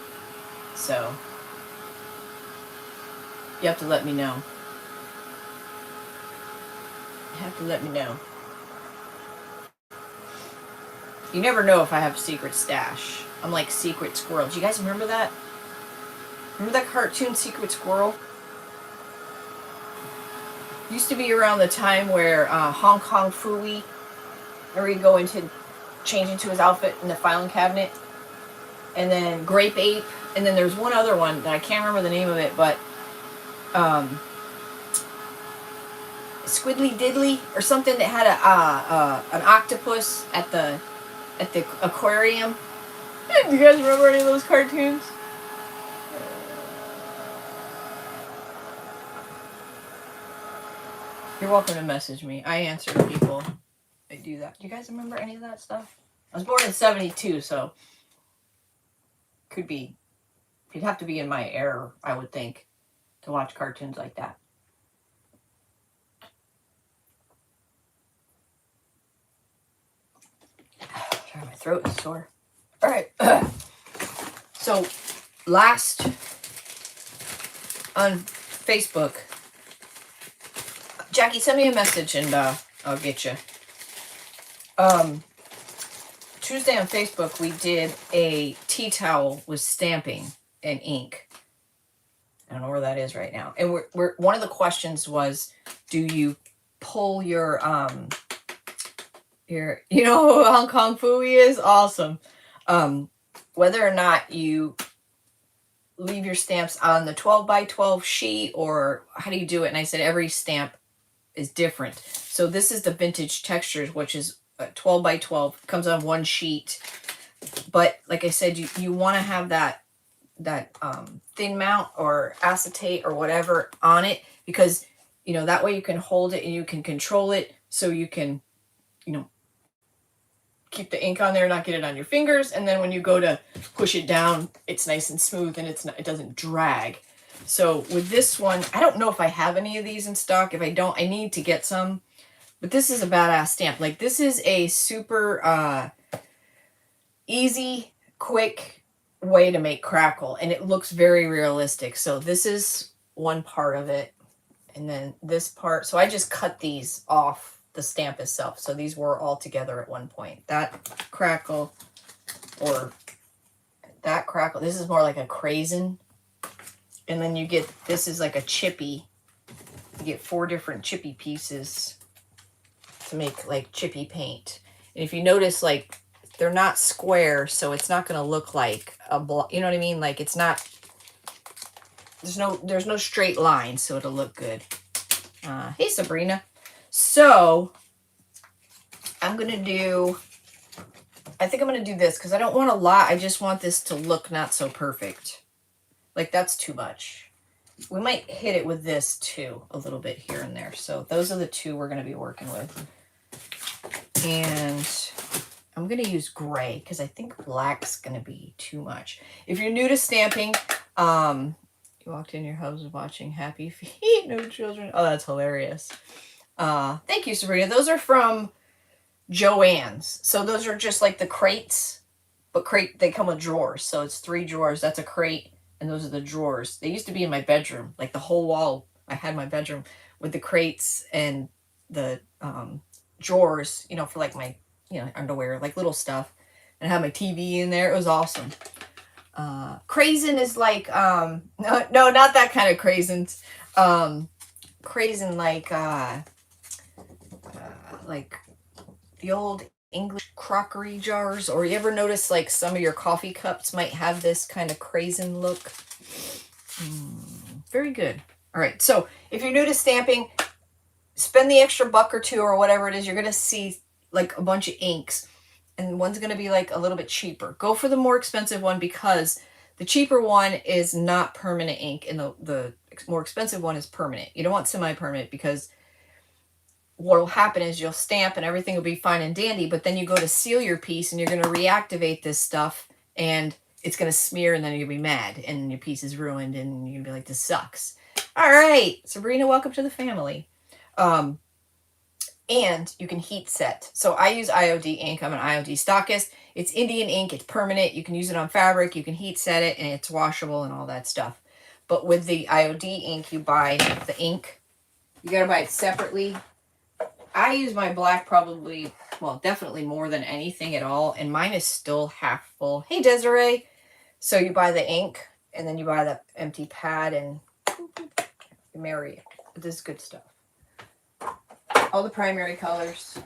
So you have to let me know. You have to let me know. You never know if I have a secret stash. I'm like Secret Squirrel. Do you guys remember that? Remember that cartoon Secret Squirrel? Used to be around the time where Hong Kong Phooey, where he'd go into, change into his outfit in the filing cabinet, and then Grape Ape, and then there's one other one that I can't remember the name of it, but Squiddly Diddly or something that had an octopus at the aquarium. Do you guys remember any of those cartoons? You're welcome to message me. I answer people. I do that. Do you guys remember any of that stuff? I was born in 72, so could be. You'd have to be in my era, I would think, to watch cartoons like that. Sorry, my throat is sore. All right. So, last on Facebook, Jackie, send me a message and I'll get you. Tuesday on Facebook, we did a tea towel with stamping and ink. I don't know where that is right now. And we're one of the questions was, do you pull your you know who Hong Kong Phooey is? Awesome. Whether or not you leave your stamps on the 12 by 12 sheet, or how do you do it? And I said every stamp is different. So this is the Vintage Textures, which is 12 by 12. Comes on one sheet. But like I said, you want to have that thin mount or acetate or whatever on it, because that way you can hold it and you can control it, so you can keep the ink on there, not get it on your fingers, and then when you go to push it down, it's nice and smooth and it doesn't drag. So with this one, I don't know if I have any of these in stock. If I don't, I need to get some. But this is a badass stamp. Like, this is a super easy, quick way to make Crackle, and it looks very realistic. So this is one part of it, and then this part. So I just cut these off the stamp itself. So these were all together at one point. That Crackle, or that Crackle. This is more like a craisin. And then you get, this is like a chippy. You get 4 different chippy pieces to make like chippy paint. And if you notice, like, they're not square, so it's not going to look like a block. You know what I mean? Like, it's not, there's no straight line, so it'll look good. Hey, Sabrina. So I'm going to do, I think I'm going to do this because I don't want a lot. I just want this to look not so perfect. Like, that's too much. We might hit it with this too, a little bit here and there. So those are the 2 we're going to be working with. And I'm going to use gray because I think black's going to be too much. If you're new to stamping, you walked in, your husband was watching Happy Feet, no children. Oh, that's hilarious. Thank you, Sabrina. Those are from Joann's. So those are just like the crates, but they come with drawers. So it's 3 drawers. That's a crate. And those are the drawers. They used to be in my bedroom, like the whole wall. I had my bedroom with the crates and the drawers, you know, for like my, you know, underwear, like little stuff. And I had my TV in there. It was awesome. Crazen is like, no, not that kind of crazen. Crazen like the old English crockery jars, or you ever notice like some of your coffee cups might have this kind of crazen look? Very good. All right, so if you're new to stamping, spend the extra buck or two or whatever it is, you're going to see like a bunch of inks, and one's going to be like a little bit cheaper. Go for the more expensive one because the cheaper one is not permanent ink, and the more expensive one is permanent. You don't want semi-permanent because what will happen is you'll stamp and everything will be fine and dandy, but then you go to seal your piece and you're going to reactivate this stuff and it's going to smear, and then you'll be mad and your piece is ruined and you're going to be like, this sucks. All right, Sabrina, welcome to the family. And you can heat set. So I use IOD ink. I'm an IOD stockist. It's Indian ink. It's permanent. You can use it on fabric. You can heat set it, and it's washable and all that stuff. But with the IOD ink, you buy the ink. You got to buy it separately. I use my black probably, well, definitely more than anything at all. And mine is still half full. Hey, Desiree. So you buy the ink, and then you buy the empty pad, and you marry it. This is good stuff. All the primary colors.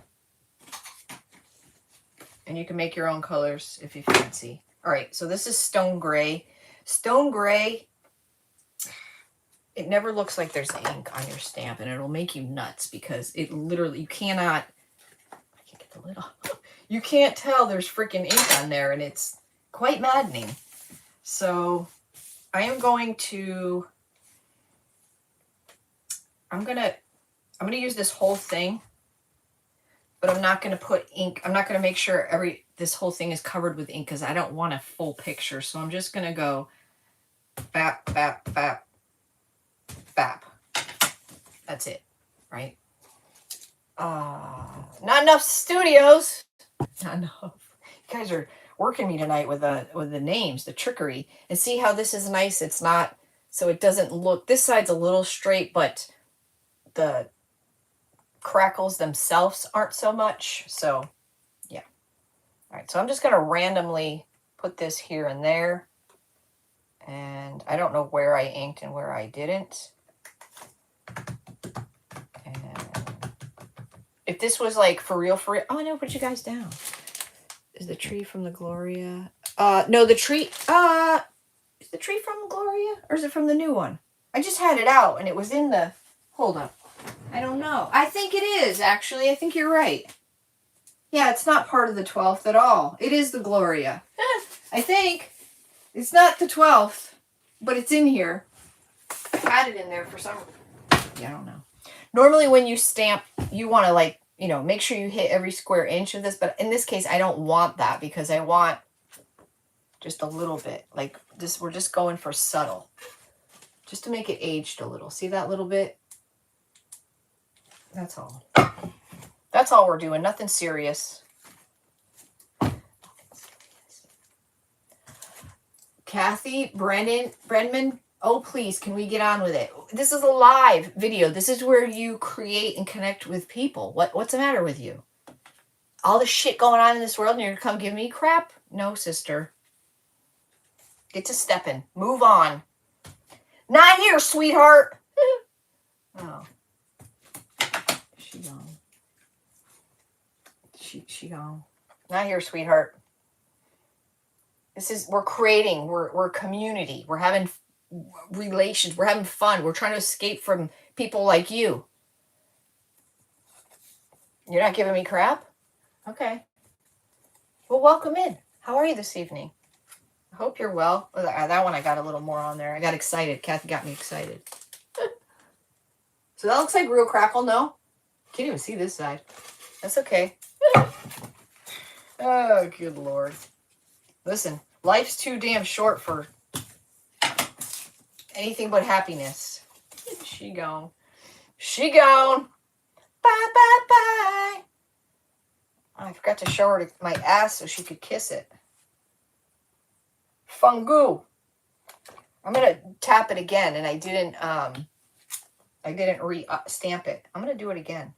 And you can make your own colors if you fancy. All right, so this is Stone Gray. Stone Gray, it never looks like there's ink on your stamp, and it'll make you nuts because it literally, you cannot, I can't get the lid off. You can't tell there's freaking ink on there, and it's quite maddening. So I am going to, I'm going to use this whole thing, but I'm not going to put ink. I'm not going to make sure this whole thing is covered with ink because I don't want a full picture. So I'm just going to go bap, bap, bap, bap. That's it, right? Not enough studios. Not enough. You guys are working me tonight with the names, the trickery. And see how this is nice? It's not, so it doesn't look, this side's a little straight, but the crackles themselves aren't so much. So yeah. All right, so I'm just going to randomly put this here and there. And I don't know where I inked and where I didn't. And if this was like for real, oh, I never put you guys down. Is the tree from the Gloria? No, the tree, is the tree from Gloria or is it from the new one? I just had it out and it was in the, hold up. I don't know. I think it is, actually. I think you're right. Yeah, it's not part of the 12th at all. It is the Gloria. I think. It's not the 12th, but it's in here. I had it in there for some, yeah, I don't know. Normally when you stamp, you want to like, you know, make sure you hit every square inch of this, but in this case, I don't want that because I want just a little bit. Like this, we're just going for subtle. Just to make it aged a little. See that little bit? That's all. That's all we're doing. Nothing serious. Kathy, Brenman, oh please, can we get on with it? This is a live video. This is where you create and connect with people. What's the matter with you? All the shit going on in this world and you're gonna come give me crap? No, sister. Get to stepping. Move on. Not here, sweetheart. Oh. She gone. She gone. Not here, sweetheart. This is, we're creating, we're community. We're having relations. We're having fun. We're trying to escape from people like you. You're not giving me crap? Okay. Well, welcome in. How are you this evening? I hope you're well. Oh, that one I got a little more on there. I got excited. Kathy got me excited. So that looks like real Crackle, no? Can't even see this side. That's okay. Oh, good Lord. Listen, life's too damn short for anything but happiness. She gone. She gone. Bye, bye, bye. I forgot to show her my ass so she could kiss it. Fungu. All I'm gonna tap it again, and I didn't stamp it. I'm gonna do it again.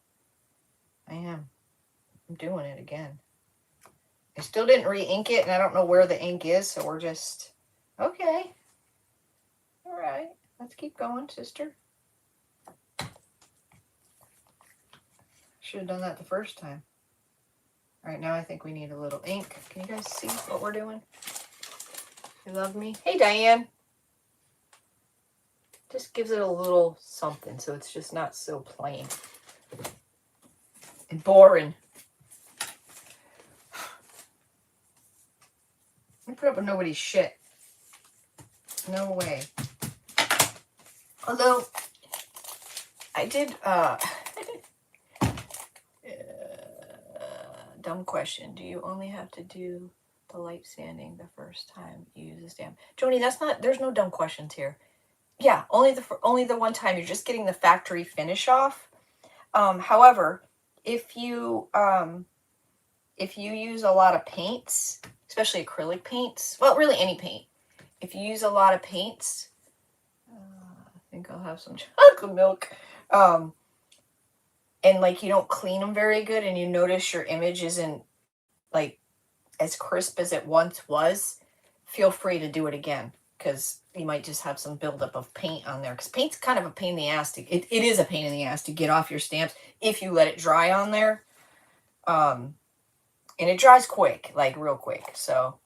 I'm doing it again. I still didn't re-ink it, and I don't know where the ink is, so we're just okay. All right, let's keep going, sister. Should have done that the first time. All right, now I think we need a little ink. Can you guys see what we're doing? You love me? Hey, Diane. Just gives it a little something, so it's just not so plain and boring. I put up with nobody's shit. No way. Although I did dumb question. Do you only have to do the light sanding the first time you use the stamp? Joni, that's not, there's no dumb questions here. Yeah, only the one time. You're just getting the factory finish off. However, if you use a lot of paints, especially acrylic paints, well, really any paint, if you use a lot of paints, I think I'll have some chocolate milk, and like you don't clean them very good, and you notice your image isn't like as crisp as it once was, feel free to do it again, because you might just have some buildup of paint on there, because paint's kind of a pain in the ass to, it is a pain in the ass to get off your stamps if you let it dry on there. And it dries quick, like real quick. So,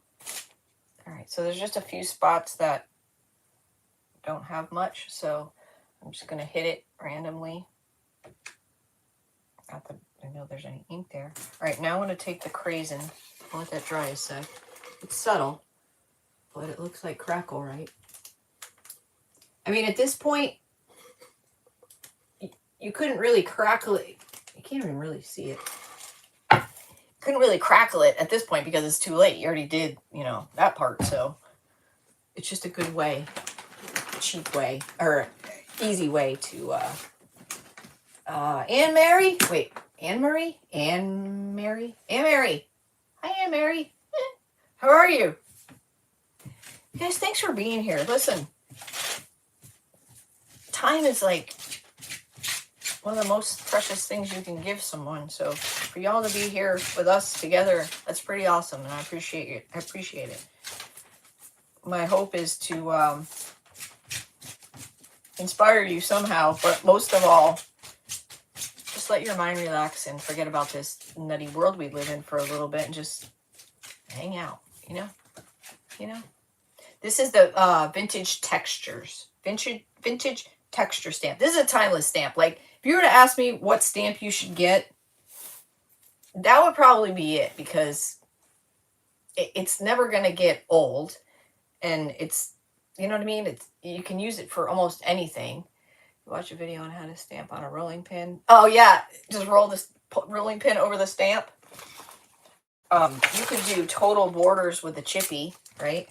all right, so there's just a few spots that don't have much, so I'm just gonna hit it randomly. I don't know if there's any ink there. All right, now I'm gonna take the Crayon. I'll let that dry a sec. It's subtle, but it looks like Crackle, right? I mean, at this point, you couldn't really crackle it. You can't even really see it. Couldn't really crackle it at this point because it's too late. You already did, you know, that part. So it's just a good way, cheap way, or easy way to, Anne Mary? Wait, Anne Marie? Anne Mary? Anne Mary. Hi, Anne Mary. How are you? Guys, thanks for being here. Listen, time is like one of the most precious things you can give someone. So for y'all to be here with us together, that's pretty awesome, and I appreciate it. I appreciate it. My hope is to inspire you somehow, but most of all, just let your mind relax and forget about this nutty world we live in for a little bit and just hang out, you know? You know? This is the vintage textures. Vintage texture stamp. This is a timeless stamp. Like, if you were to ask me what stamp you should get, that would probably be it, because it's never going to get old, and it's, you know what I mean? It's, you can use it for almost anything. Watch a video on how to stamp on a rolling pin. Oh yeah, just roll this rolling pin over the stamp. You could do total borders with the chippy, right?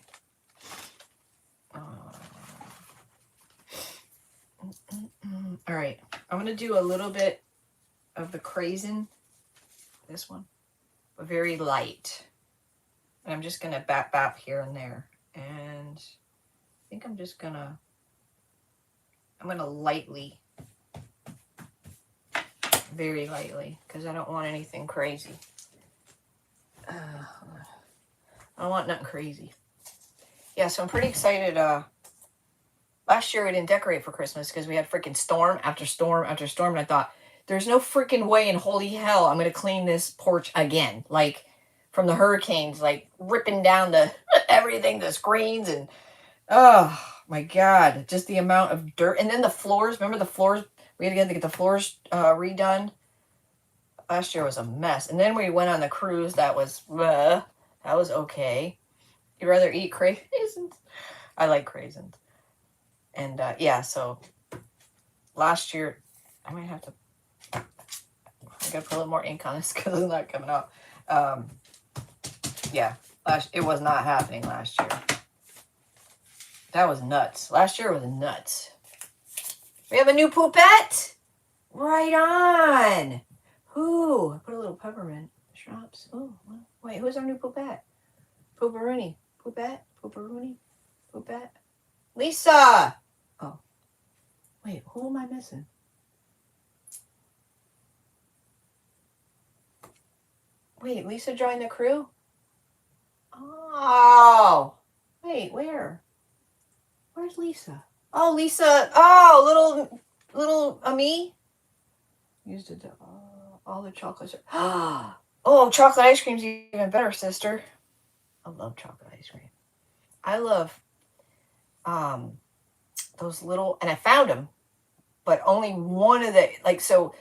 All right, I'm gonna do a little bit of the Crayon, this one, but very light. And I'm just gonna bap here and there, and I think I'm gonna lightly, very lightly, because I don't want anything crazy. I don't want nothing crazy. Yeah, so I'm pretty excited. Last year we didn't decorate for Christmas because we had freaking storm after storm after storm, and I thought, there's no freaking way in holy hell I'm gonna clean this porch again. Like, from the hurricanes, like ripping down the everything, the screens, and oh my god, just the amount of dirt. And then the floors, remember the floors? We had to get the floors redone. Last year was a mess. And then we went on the cruise. That was okay. You'd rather eat craisins? I like craisins. And yeah, so last year, I might have to, I gotta put a little more ink on this because it's not coming out. Yeah, it was not happening last year. That was nuts. Last year was nuts. We have a new poopette. Right on. Ooh, I put a little peppermint drops. Oh, wait, who's our new poopette? Pooperoonie. Poopette? Pooperoonie? Poopette? Lisa! Oh, wait, who am I missing? Wait, Lisa joined the crew? Oh, wait, where? Where's Lisa? Oh, Lisa. Oh, little me. Used it to, all the chocolates. Oh, chocolate ice cream's even better, sister. I love chocolate ice cream. I love those little, and I found them, but only one of the, like, so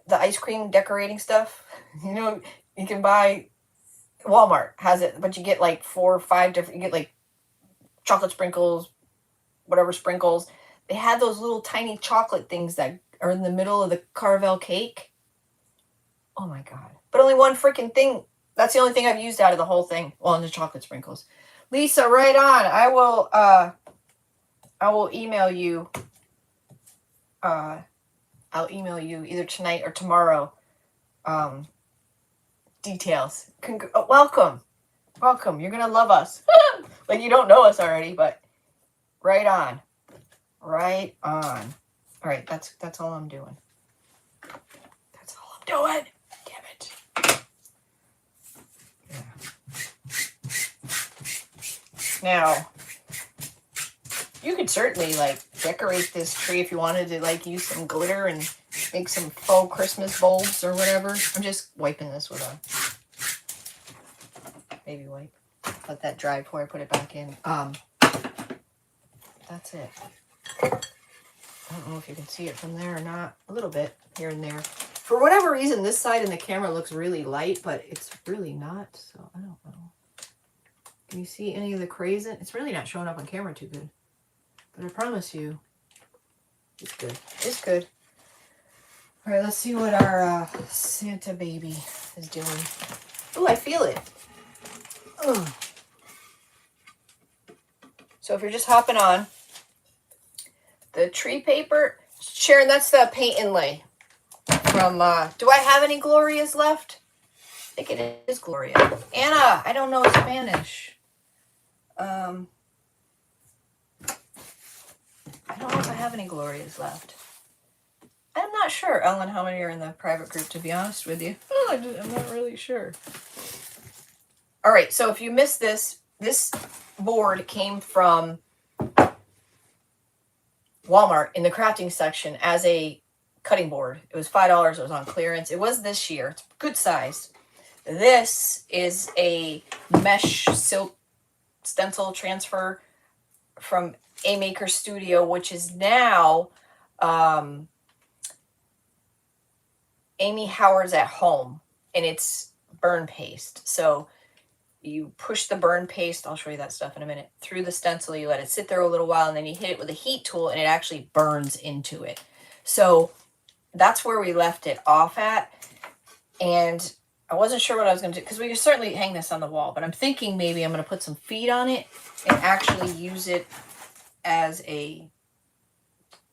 the ice cream decorating stuff, you know, you can buy, Walmart has it, but you get like 4 or 5 different, you get like chocolate sprinkles, whatever sprinkles. They had those little tiny chocolate things that are in the middle of the Carvel cake. Oh my God. But only one freaking thing. That's the only thing I've used out of the whole thing. Well, and the chocolate sprinkles. Lisa, right on. I will email you. I'll email you either tonight or tomorrow. Details. Welcome. Welcome. You're gonna love us. Like you don't know us already, but right on. Right on. All right, that's all I'm doing. That's all I'm doing. Damn it. Yeah. Now, you could certainly like decorate this tree if you wanted to like use some glitter and make some faux Christmas bulbs or whatever. I'm just wiping this with a baby wipe. Let that dry before I put it back in. That's it. I don't know if you can see it from there or not. A little bit here and there. For whatever reason, this side in the camera looks really light, but it's really not. So I don't know. Can you see any of the crazy? It's really not showing up on camera too good. But I promise you, it's good. It's good. All right, let's see what our Santa baby is doing. Oh, I feel it. Ugh. So if you're just hopping on, the tree paper, Sharon, that's the paint inlay from, do I have any Glorias left? I think it is Gloria. Anna, I don't know Spanish. I don't know if I have any Glorias left. I'm not sure, Ellen, how many are in the private group, to be honest with you. I'm not really sure. All right, so if you missed this board came from Walmart in the crafting section as a cutting board. It was $5. It was on clearance. It was this year. It's good size. This is a mesh silk stencil transfer from A Maker Studio, which is now Amy Howard's at Home, and it's burn paste. So you push the burn paste, I'll show you that stuff in a minute, through the stencil. You let it sit there a little while, and then you hit it with a heat tool, and it actually burns into it. So that's where we left it off at. And I wasn't sure what I was going to do, because we could certainly hang this on the wall, but I'm thinking maybe I'm going to put some feet on it and actually use it as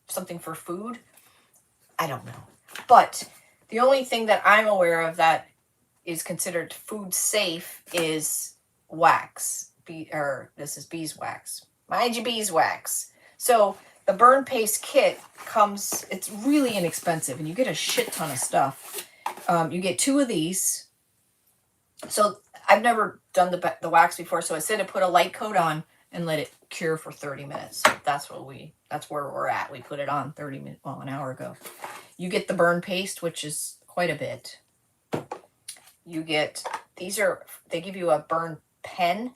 something for food. I don't know. But the only thing that I'm aware of that is considered food safe is wax. This is beeswax. Mind your beeswax. So the burn paste kit comes, it's really inexpensive, and you get a shit ton of stuff. You get 2 of these. So I've never done the wax before, so I said to put a light coat on and let it cure for 30 minutes. That's where we're at. We put it on 30 minutes, well, an hour ago. You get the burn paste, which is quite a bit. You get, they give you a burn pen.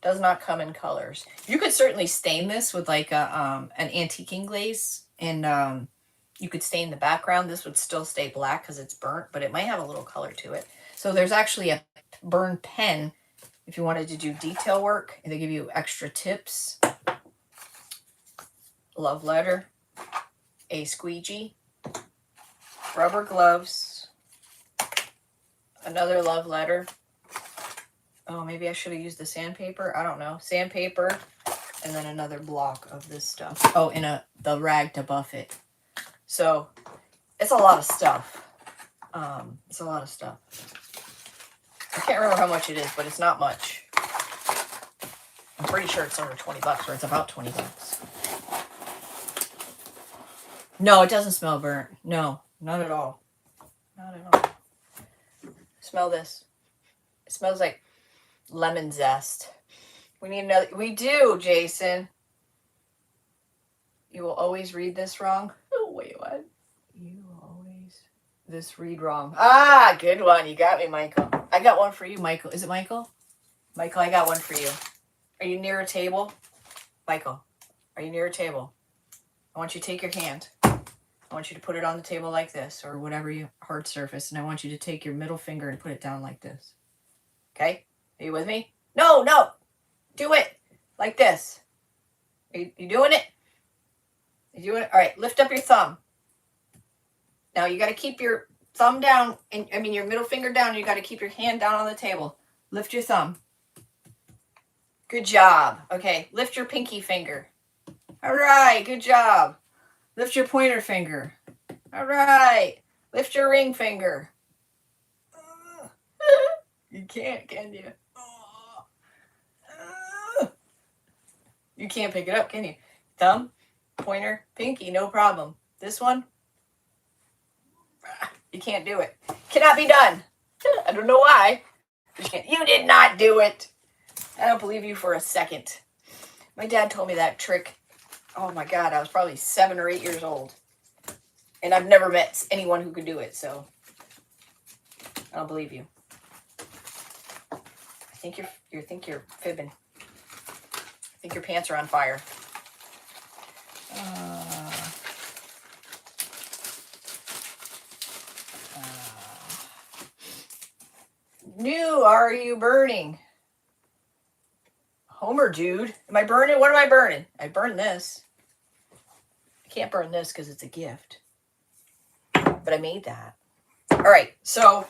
Does not come in colors. You could certainly stain this with like an antiquing glaze, and you could stain the background. This would still stay black because it's burnt, but it might have a little color to it. So there's actually a burn pen if you wanted to do detail work, and they give you extra tips. Love letter, a squeegee, rubber gloves, another love letter. Oh, maybe I should have used the sandpaper. I don't know. Sandpaper, and then another block of this stuff. Oh, and the rag to buff it. So it's a lot of stuff. It's a lot of stuff. I can't remember how much it is, but it's not much. I'm pretty sure it's under 20 bucks, or it's about 20 bucks. No, it doesn't smell burnt. No, not at all. Not at all. Smell this. It smells like lemon zest. We need another. We do, Jason. You will always read this wrong. Oh, wait, what? You will always this read wrong. Ah, good one. You got me, Michael. I got one for you, Michael. Is it Michael? Michael, I got one for you. Are you near a table? Michael, are you near a table? I want you to take your hand. I want you to put it on the table like this, or whatever your hard surface, and I want you to take your middle finger and put it down like this. Okay? Are you with me? No, no. Do it like this. You doing it? You doing it? All right, lift up your thumb. Now you got to keep your thumb down, and your middle finger down. You got to keep your hand down on the table. Lift your thumb. Good job. Okay, lift your pinky finger. All right, good job. Lift your pointer finger. All right. Lift your ring finger. You can't, can you? You can't pick it up, can you? Thumb, pointer, pinky, no problem. This one, you can't do it. Cannot be done. I don't know why. You did not do it. I don't believe you for a second. My dad told me that trick. Oh my God, I was probably 7 or 8 years old. And I've never met anyone who could do it, so I don't believe you. I think you're fibbing. I think your pants are on fire. New, are you burning? Homer, dude. Am I burning? What am I burning? I burned this. I can't burn this because it's a gift. But I made that. All right, so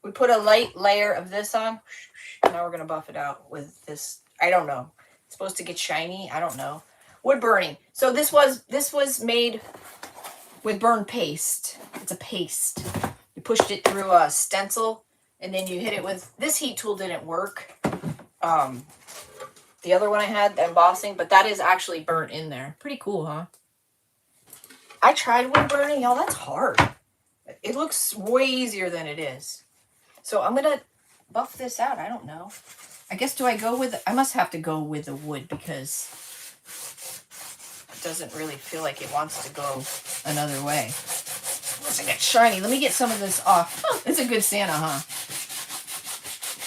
we put a light layer of this on. Now we're going to buff it out with this. I don't know. It's supposed to get shiny. I don't know. Wood burning. So this was made with burn paste. It's a paste. You pushed it through a stencil, and then you hit it with... This heat tool didn't work. The other one I had, the embossing, but that is actually burnt in there. Pretty cool, huh? I tried wood burning. Y'all, that's hard. It looks way easier than it is. So I'm going to buff this out. I don't know. I guess, do I go with... I must have to go with the wood because it doesn't really feel like it wants to go another way. Unless I get shiny. Let me get some of this off. Oh, it's a good Santa, huh?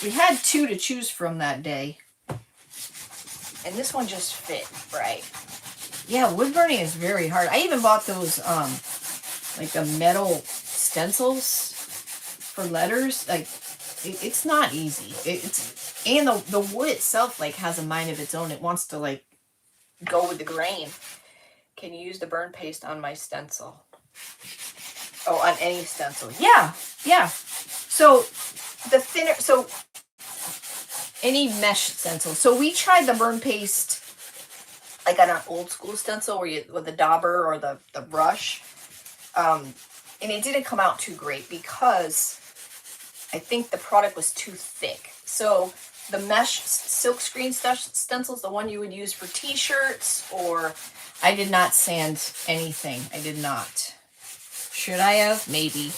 We had 2 to choose from that day. And this one just fit right. Yeah, wood burning is very hard. I even bought those, like the metal stencils for letters. Like, it's not easy. And the wood itself, like, has a mind of its own. It wants to, like, go with the grain. Can you use the burn paste on my stencil? Oh, on any stencil. Yeah, yeah. So, the thinner... So... Any mesh stencil. So we tried the burn paste like on an old school stencil where you with the dauber or the brush. And it didn't come out too great because I think the product was too thick. So the mesh silkscreen stencils, the one you would use for t-shirts, or I did not sand anything. I did not. Should I have? Maybe.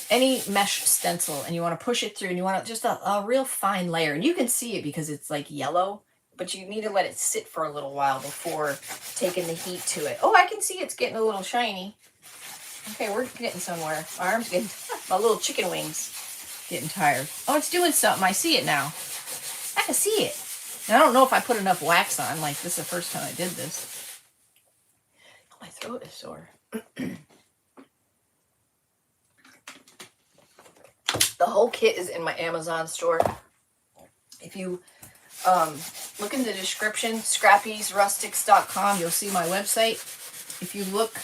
Any mesh stencil, and you want to push it through, and you want just a real fine layer. And you can see it because it's like yellow, but you need to let it sit for a little while before taking the heat to it. Oh, I can see it's getting a little shiny. Okay, we're getting somewhere. My arm's getting, my little chicken wings getting tired. Oh, it's doing something. I see it now. I can see it. And I don't know if I put enough wax on. Like, this is the first time I did this. Oh, my throat is sore. The whole kit is in my Amazon store. If you look in the description, scrappysrustics.com, you'll see my website. If you look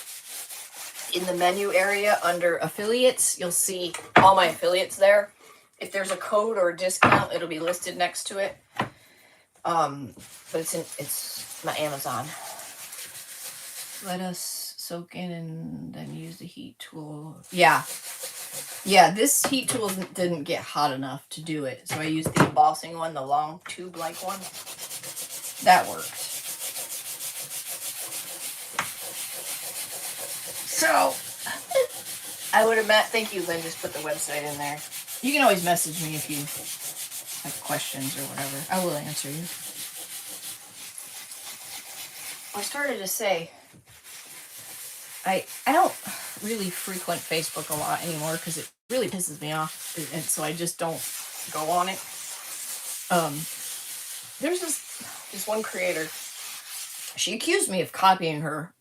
in the menu area under affiliates, you'll see all my affiliates there. If there's a code or a discount, it'll be listed next to it. But it's my Amazon. Let us soak in and then use the heat tool. Yeah. Yeah, this heat tool didn't get hot enough to do it, so I used the embossing one, the long tube-like one. That worked. So, I would have met. Thank you, Lynn. Just put the website in there. You can always message me if you have questions or whatever. I will answer you. I started to say, I don't really frequent Facebook a lot anymore because it really pisses me off, and so I just don't go on it. There's this one creator. She accused me of copying her,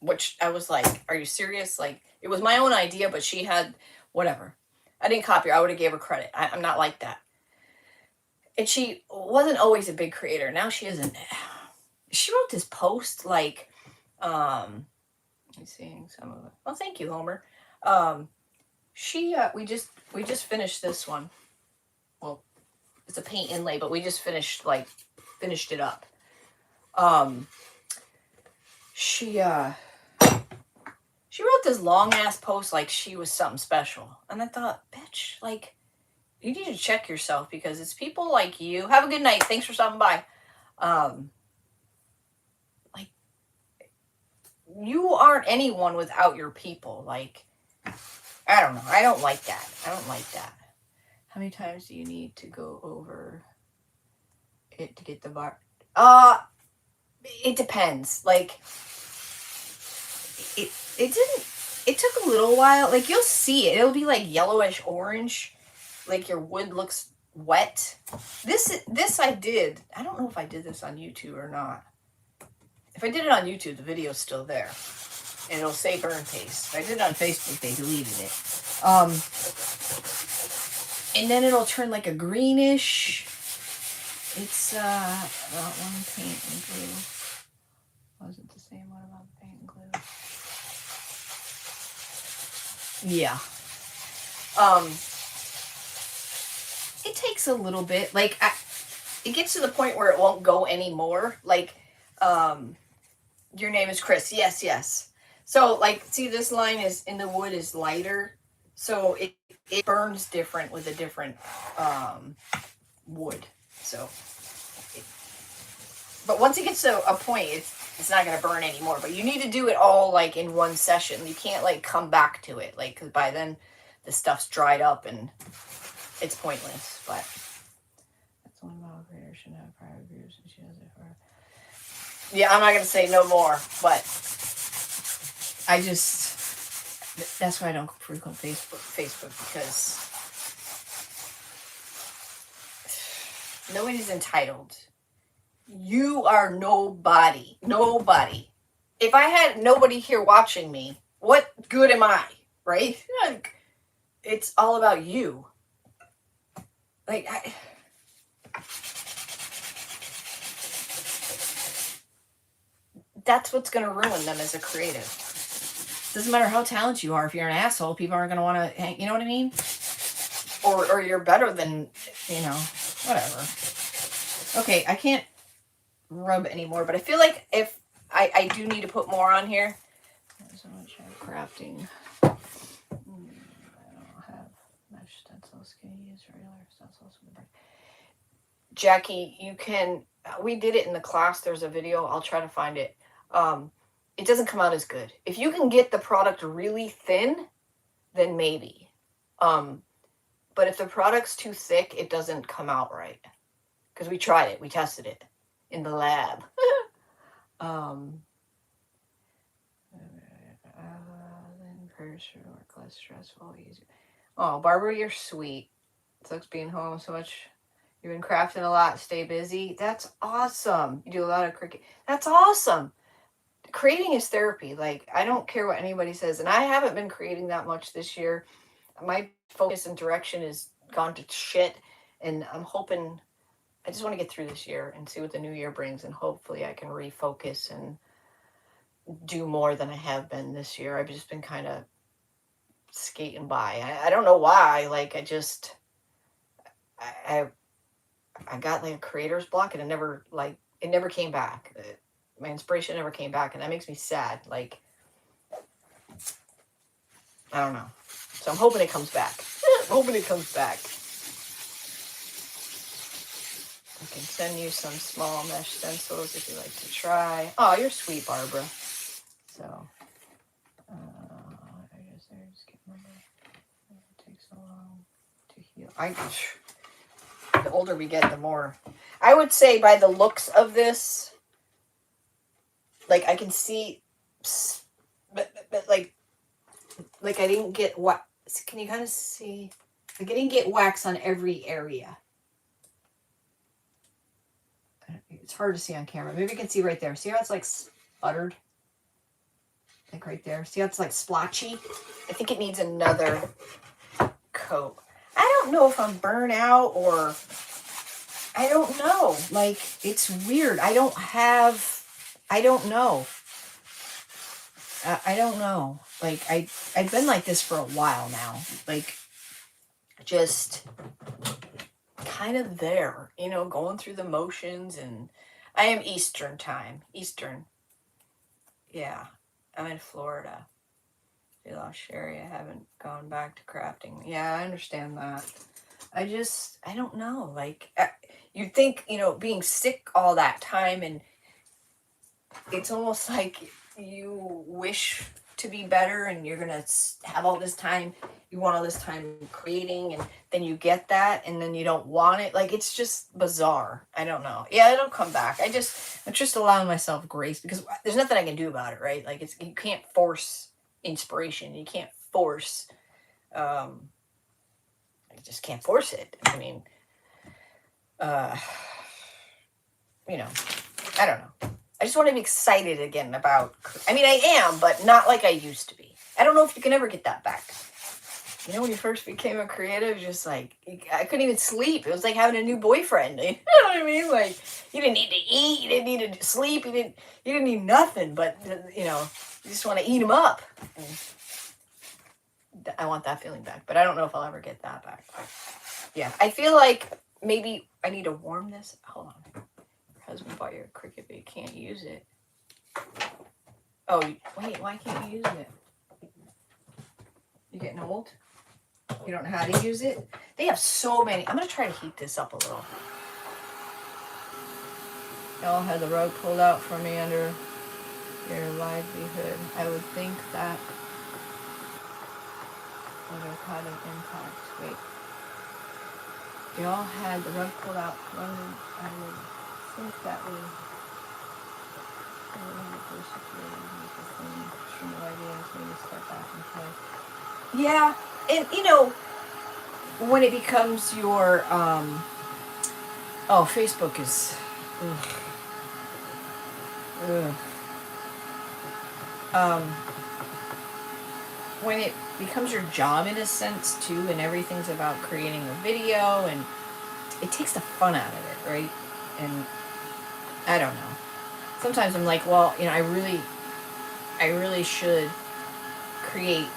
which I was like, are you serious? Like, it was my own idea, but she had whatever. I didn't copy her. I would have gave her credit. I'm not like that. And she wasn't always a big creator. Now she isn't. She wrote this post like, I'm seeing some of it. Well, thank you, Homer. We just finished this one. Well, it's a paint inlay, but we just finished it up. She wrote this long ass post like she was something special, and I thought, bitch, like, you need to check yourself because it's people like you. Have a good night. Thanks for stopping by. Like, you aren't anyone without your people. Like, I don't know. I don't like that. How many times do you need to go over it to get the bar? It depends. Like, it took a little while. Like, you'll see it. It'll be like yellowish orange. Like, your wood looks wet. This I did. I don't know if I did this on YouTube or not. If I did it on YouTube, the video's still there. And it'll say burn paste. If I did it on Facebook, they deleted it. And then it'll turn like a greenish. It's about one paint and glue. Was it the same one about paint and glue? Yeah. It takes a little bit. Like, it gets to the point where it won't go anymore. Like, your name is Chris. Yes. So, like, see, this line is in the wood is lighter, so it burns different with a different wood. So, but once it gets to a point, it's not going to burn anymore. But you need to do it all, like, in one session. You can't, like, come back to it, like, because by then the stuff's dried up and it's pointless. But that's one model creator should have prior reviews, and she has it for. Yeah, I'm not going to say no more, but that's why I don't frequent Facebook because nobody's entitled. You are nobody. If I had nobody here watching me, what good am I, right? Like, it's all about you. Like, that's what's going to ruin them as a creative. Doesn't matter how talented you are. If you're an asshole, people aren't going to want to hang. You know what I mean? Or you're better than, whatever. Okay, I can't rub anymore, but I feel like if I do need to put more on here. So much crafting. I don't have mesh stencils. Can you use regular stencils? Jackie, you can. We did it in the class. There's a video. I'll try to find it. It doesn't come out as good. If you can get the product really thin, then maybe. But if the product's too thick, it doesn't come out right. Because we tried it. We tested it in the lab. Then pressure work less stressful, easier. Oh, Barbara, you're sweet. Sucks being home so much. You've been crafting a lot. Stay busy. That's awesome. You do a lot of cricket. That's awesome. Creating is therapy. Like, I don't care what anybody says. And I haven't been creating that much this year. My focus and direction has gone to shit. And I'm hoping, I just want to get through this year and see what the new year brings. And hopefully I can refocus and do more than I have been this year. I've just been kind of skating by. I don't know why. Like, I got like a creator's block and it never came back. My inspiration never came back, and that makes me sad. Like, I don't know. So I'm hoping it comes back. I'm hoping it comes back. I can send you some small mesh stencils if you like to try. Oh, you're sweet, Barbara. So, I just can't remember. It takes so long to heal. The older we get, the more. I would say by the looks of this, like I can see, but like I didn't get what. Can you kind of see? Like I didn't get wax on every area. It's hard to see on camera. Maybe you can see right there. See how it's like sputtered? Like right there. See how it's like splotchy? I think it needs another coat. I don't know if I'm burnt out or I don't know. Like it's weird. I don't know. I don't know. Like I've been like this for a while now. Like just kind of there, you know, going through the motions. And I am Eastern time. Eastern. Yeah. I'm in Florida. We lost Sherry. I haven't gone back to crafting. Yeah, I understand that. I don't know. Like, you'd think, you know, being sick all that time, and it's almost like you wish to be better and you're going to have all this time. You want all this time creating, and then you get that and then you don't want it. Like, it's just bizarre. I don't know. Yeah, it'll come back. I'm just allowing myself grace because there's nothing I can do about it, right? Like, you can't force inspiration. You can't force, you just can't force it. I mean, you know, I don't know. I just want to be excited again about, I mean, I am, but not like I used to be. I don't know if you can ever get that back. You know, when you first became a creative, just like, I couldn't even sleep. It was like having a new boyfriend. You know what I mean? Like, you didn't need to eat. You didn't need to sleep. You didn't need nothing, but, you know, you just want to eat them up. And I want that feeling back, but I don't know if I'll ever get that back. Yeah, I feel like maybe I need to warm this. Hold on. Your husband bought you a Cricut, but you can't use it. Oh, wait, why can't you use it? You getting old? You don't know how to use it? They have so many. I'm going to try to heat this up a little. Y'all had the rug pulled out from me under your livelihood. I would think that would have had an impact. Wait. Y'all had the rug pulled out from under. I would think that would have step back and play. Yeah, and you know, when it becomes your Facebook is when it becomes your job in a sense too, and everything's about creating a video, and it takes the fun out of it, right? And I don't know. Sometimes I'm like, well, you know, I really should create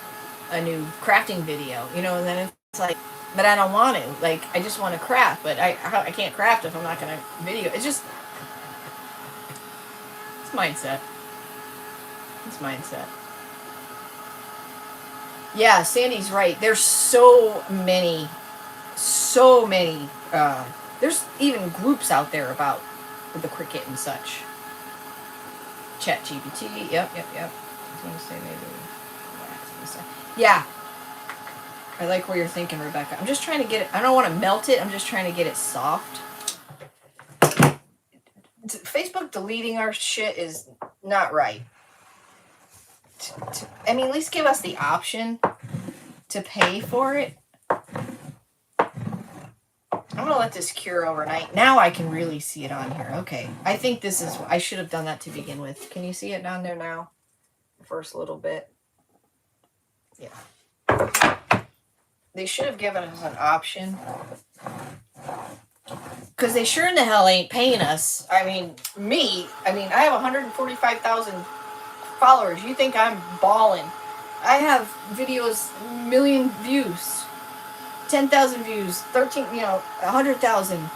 a new crafting video, you know, and then it's like, but I don't want to. Like, I just want to craft, but I can't craft if I'm not going to video. It's just, it's mindset. It's mindset. Yeah, Sandy's right. There's so many, there's even groups out there about the Cricut and such. Chat GPT, yep. I was going to say maybe. Yeah. I like where you're thinking, Rebecca. I'm just trying to get it. I don't want to melt it. I'm just trying to get it soft. Facebook deleting our shit is not right. I mean, at least give us the option to pay for it. I'm going to let this cure overnight. Now I can really see it on here. Okay. I think this is, I should have done that to begin with. Can you see it down there now? The first little bit. Yeah. They should have given us an option. Because they sure in the hell ain't paying us. I mean, I have 145,000 followers. You think I'm balling. I have videos, 1 million views. 10,000 views. 100,000.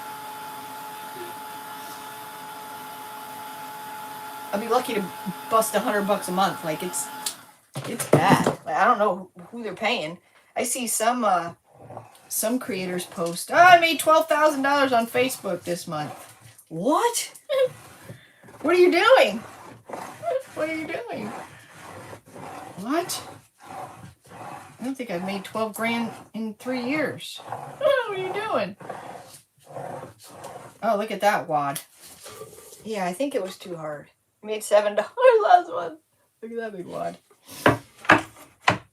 I'd be lucky to bust $100 a month. Like, it's bad. Like, I don't know who they're paying. I see some creators post, oh, I made $12,000 on Facebook this month. What? What are you doing? What are you doing? What? I don't think I've made 12 grand in 3 years. What are you doing? Oh, look at that wad. Yeah, I think it was too hard. I made $7 last one. Look at that big wad.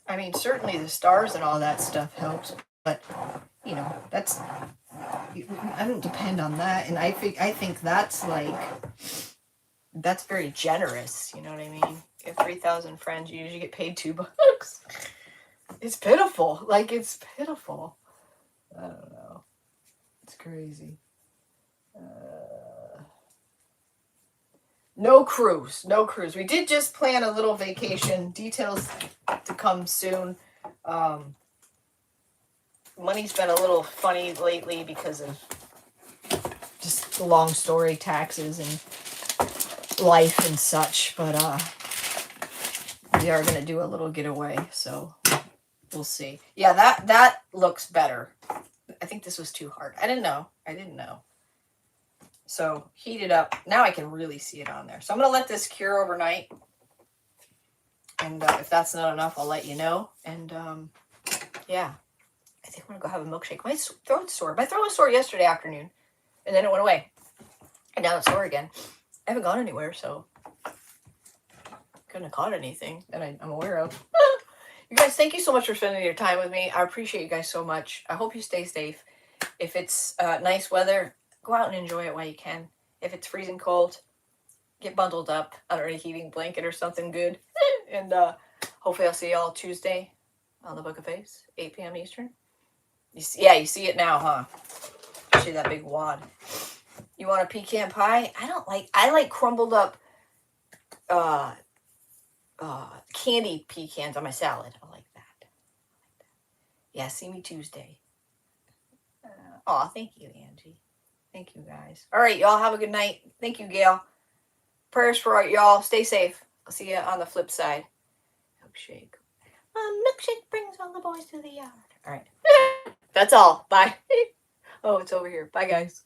I mean, certainly the stars and all that stuff helps, but you know, I don't depend on that, and I think that's like, that's very generous. You know what I mean? You have 3,000 friends, you usually get paid $2. It's pitiful. Like, it's pitiful. I don't know. It's crazy. No cruise. No cruise. We did just plan a little vacation. Details to come soon. Money's been a little funny lately because of just the long story, taxes and life and such. But we are going to do a little getaway. So we'll see. Yeah, that looks better. I think this was too hard. I didn't know. So heat it up. Now I can really see it on there. So I'm going to let this cure overnight. And if that's not enough, I'll let you know. And yeah, I think I'm going to go have a milkshake. My throat's sore. My throat was sore yesterday afternoon. And then it went away. And now it's sore again. I haven't gone anywhere, so couldn't have caught anything that I'm aware of. You guys, thank you so much for spending your time with me. I appreciate you guys so much. I hope you stay safe. If it's nice weather, go out and enjoy it while you can. If it's freezing cold, get bundled up under a heating blanket or something good. And hopefully I'll see y'all Tuesday on the Book of Face, 8 p.m. Eastern. You see it now, huh? See that big wad. You want a pecan pie? I like crumbled up candied pecans on my salad. I like that. Yeah, see me Tuesday. Thank you, Angie. Thank you, guys. All right, y'all have a good night. Thank you, Gail. Prayers for y'all. Stay safe. I'll see you on the flip side. Milkshake. A milkshake brings all the boys to the yard. All right. That's all. Bye. Oh, it's over here. Bye, guys.